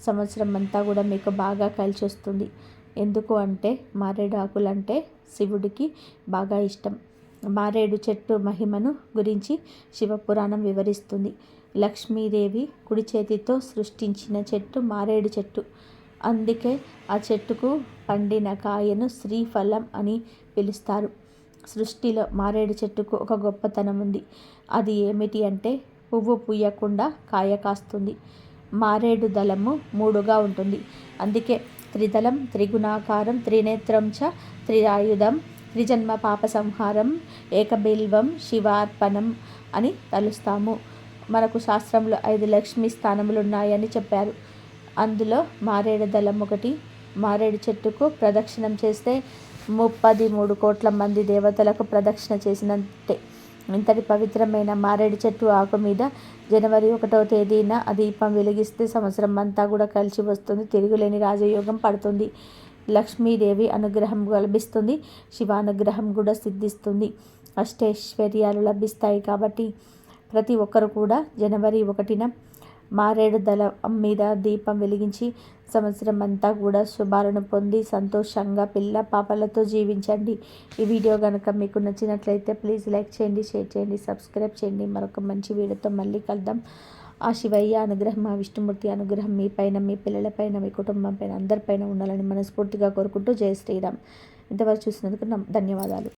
సంవత్సరం అంతా కూడా మీకు బాగా కలిసి వస్తుంది. ఎందుకు అంటే మారేడు ఆకులంటే శివుడికి బాగా ఇష్టం. మారేడు చెట్టు మహిమను గురించి శివపురాణం వివరిస్తుంది. లక్ష్మీదేవి కుడి చేతితో సృష్టించిన చెట్టు మారేడు చెట్టు. అందుకే ఆ చెట్టుకు పండిన కాయను శ్రీఫలం అని పిలుస్తారు. సృష్టిలో మారేడు చెట్టుకు ఒక గొప్పతనం ఉంది. అది ఏమిటి అంటే పువ్వు పూయకుండా కాయ కాస్తుంది. మారేడు దళము 3గా ఉంటుంది. అందుకే త్రిదళం, త్రిగుణాకారం, త్రినేత్రం చ త్రిఆయుధం, త్రిజన్మ పాప సంహారం, ఏకబిల్వం శివార్పణం అని తలుస్తాము. మనకు శాస్త్రంలో 5 లక్ష్మీ స్థానములు ఉన్నాయని చెప్పారు. అందులో మారేడు దళం ఒకటి. మారేడు చెట్టుకు ప్రదక్షిణం చేస్తే 33 కోట్ల మంది దేవతలకు ప్రదక్షిణ చేసినట్టే. ఇంతటి పవిత్రమైన మారేడు చెట్టు ఆకు మీద జనవరి 1వ తేదీన ఆ దీపం వెలిగిస్తే సంవత్సరం అంతా కూడా కలిసి వస్తుంది. తిరుగులేని రాజయోగం పడుతుంది. లక్ష్మీదేవి అనుగ్రహం లభిస్తుంది. శివానుగ్రహం కూడా సిద్ధిస్తుంది. అష్టైశ్వర్యాలు లభిస్తాయి. కాబట్టి ప్రతి ఒక్కరు కూడా జనవరి 1న మారేడు దళం మీద దీపం వెలిగించి సంవత్సరం అంతా కూడా శుభాలను పొంది సంతోషంగా పిల్ల పాపలతో జీవించండి. ఈ వీడియో కనుక మీకు నచ్చినట్లయితే ప్లీజ్ లైక్ చేయండి, షేర్ చేయండి, సబ్స్క్రైబ్ చేయండి. మరొక మంచి వీడియోతో మళ్ళీ కలుద్దాం. ఆ శివయ్య అనుగ్రహం, ఆ విష్ణుమూర్తి అనుగ్రహం మీ పైన, మీ పిల్లలపైన, మీ కుటుంబం పైన, అందరిపైన ఉండాలని మనస్ఫూర్తిగా కోరుకుంటూ జై శ్రీరామ్. ఇంతవరకు చూసినందుకు ధన్యవాదాలు.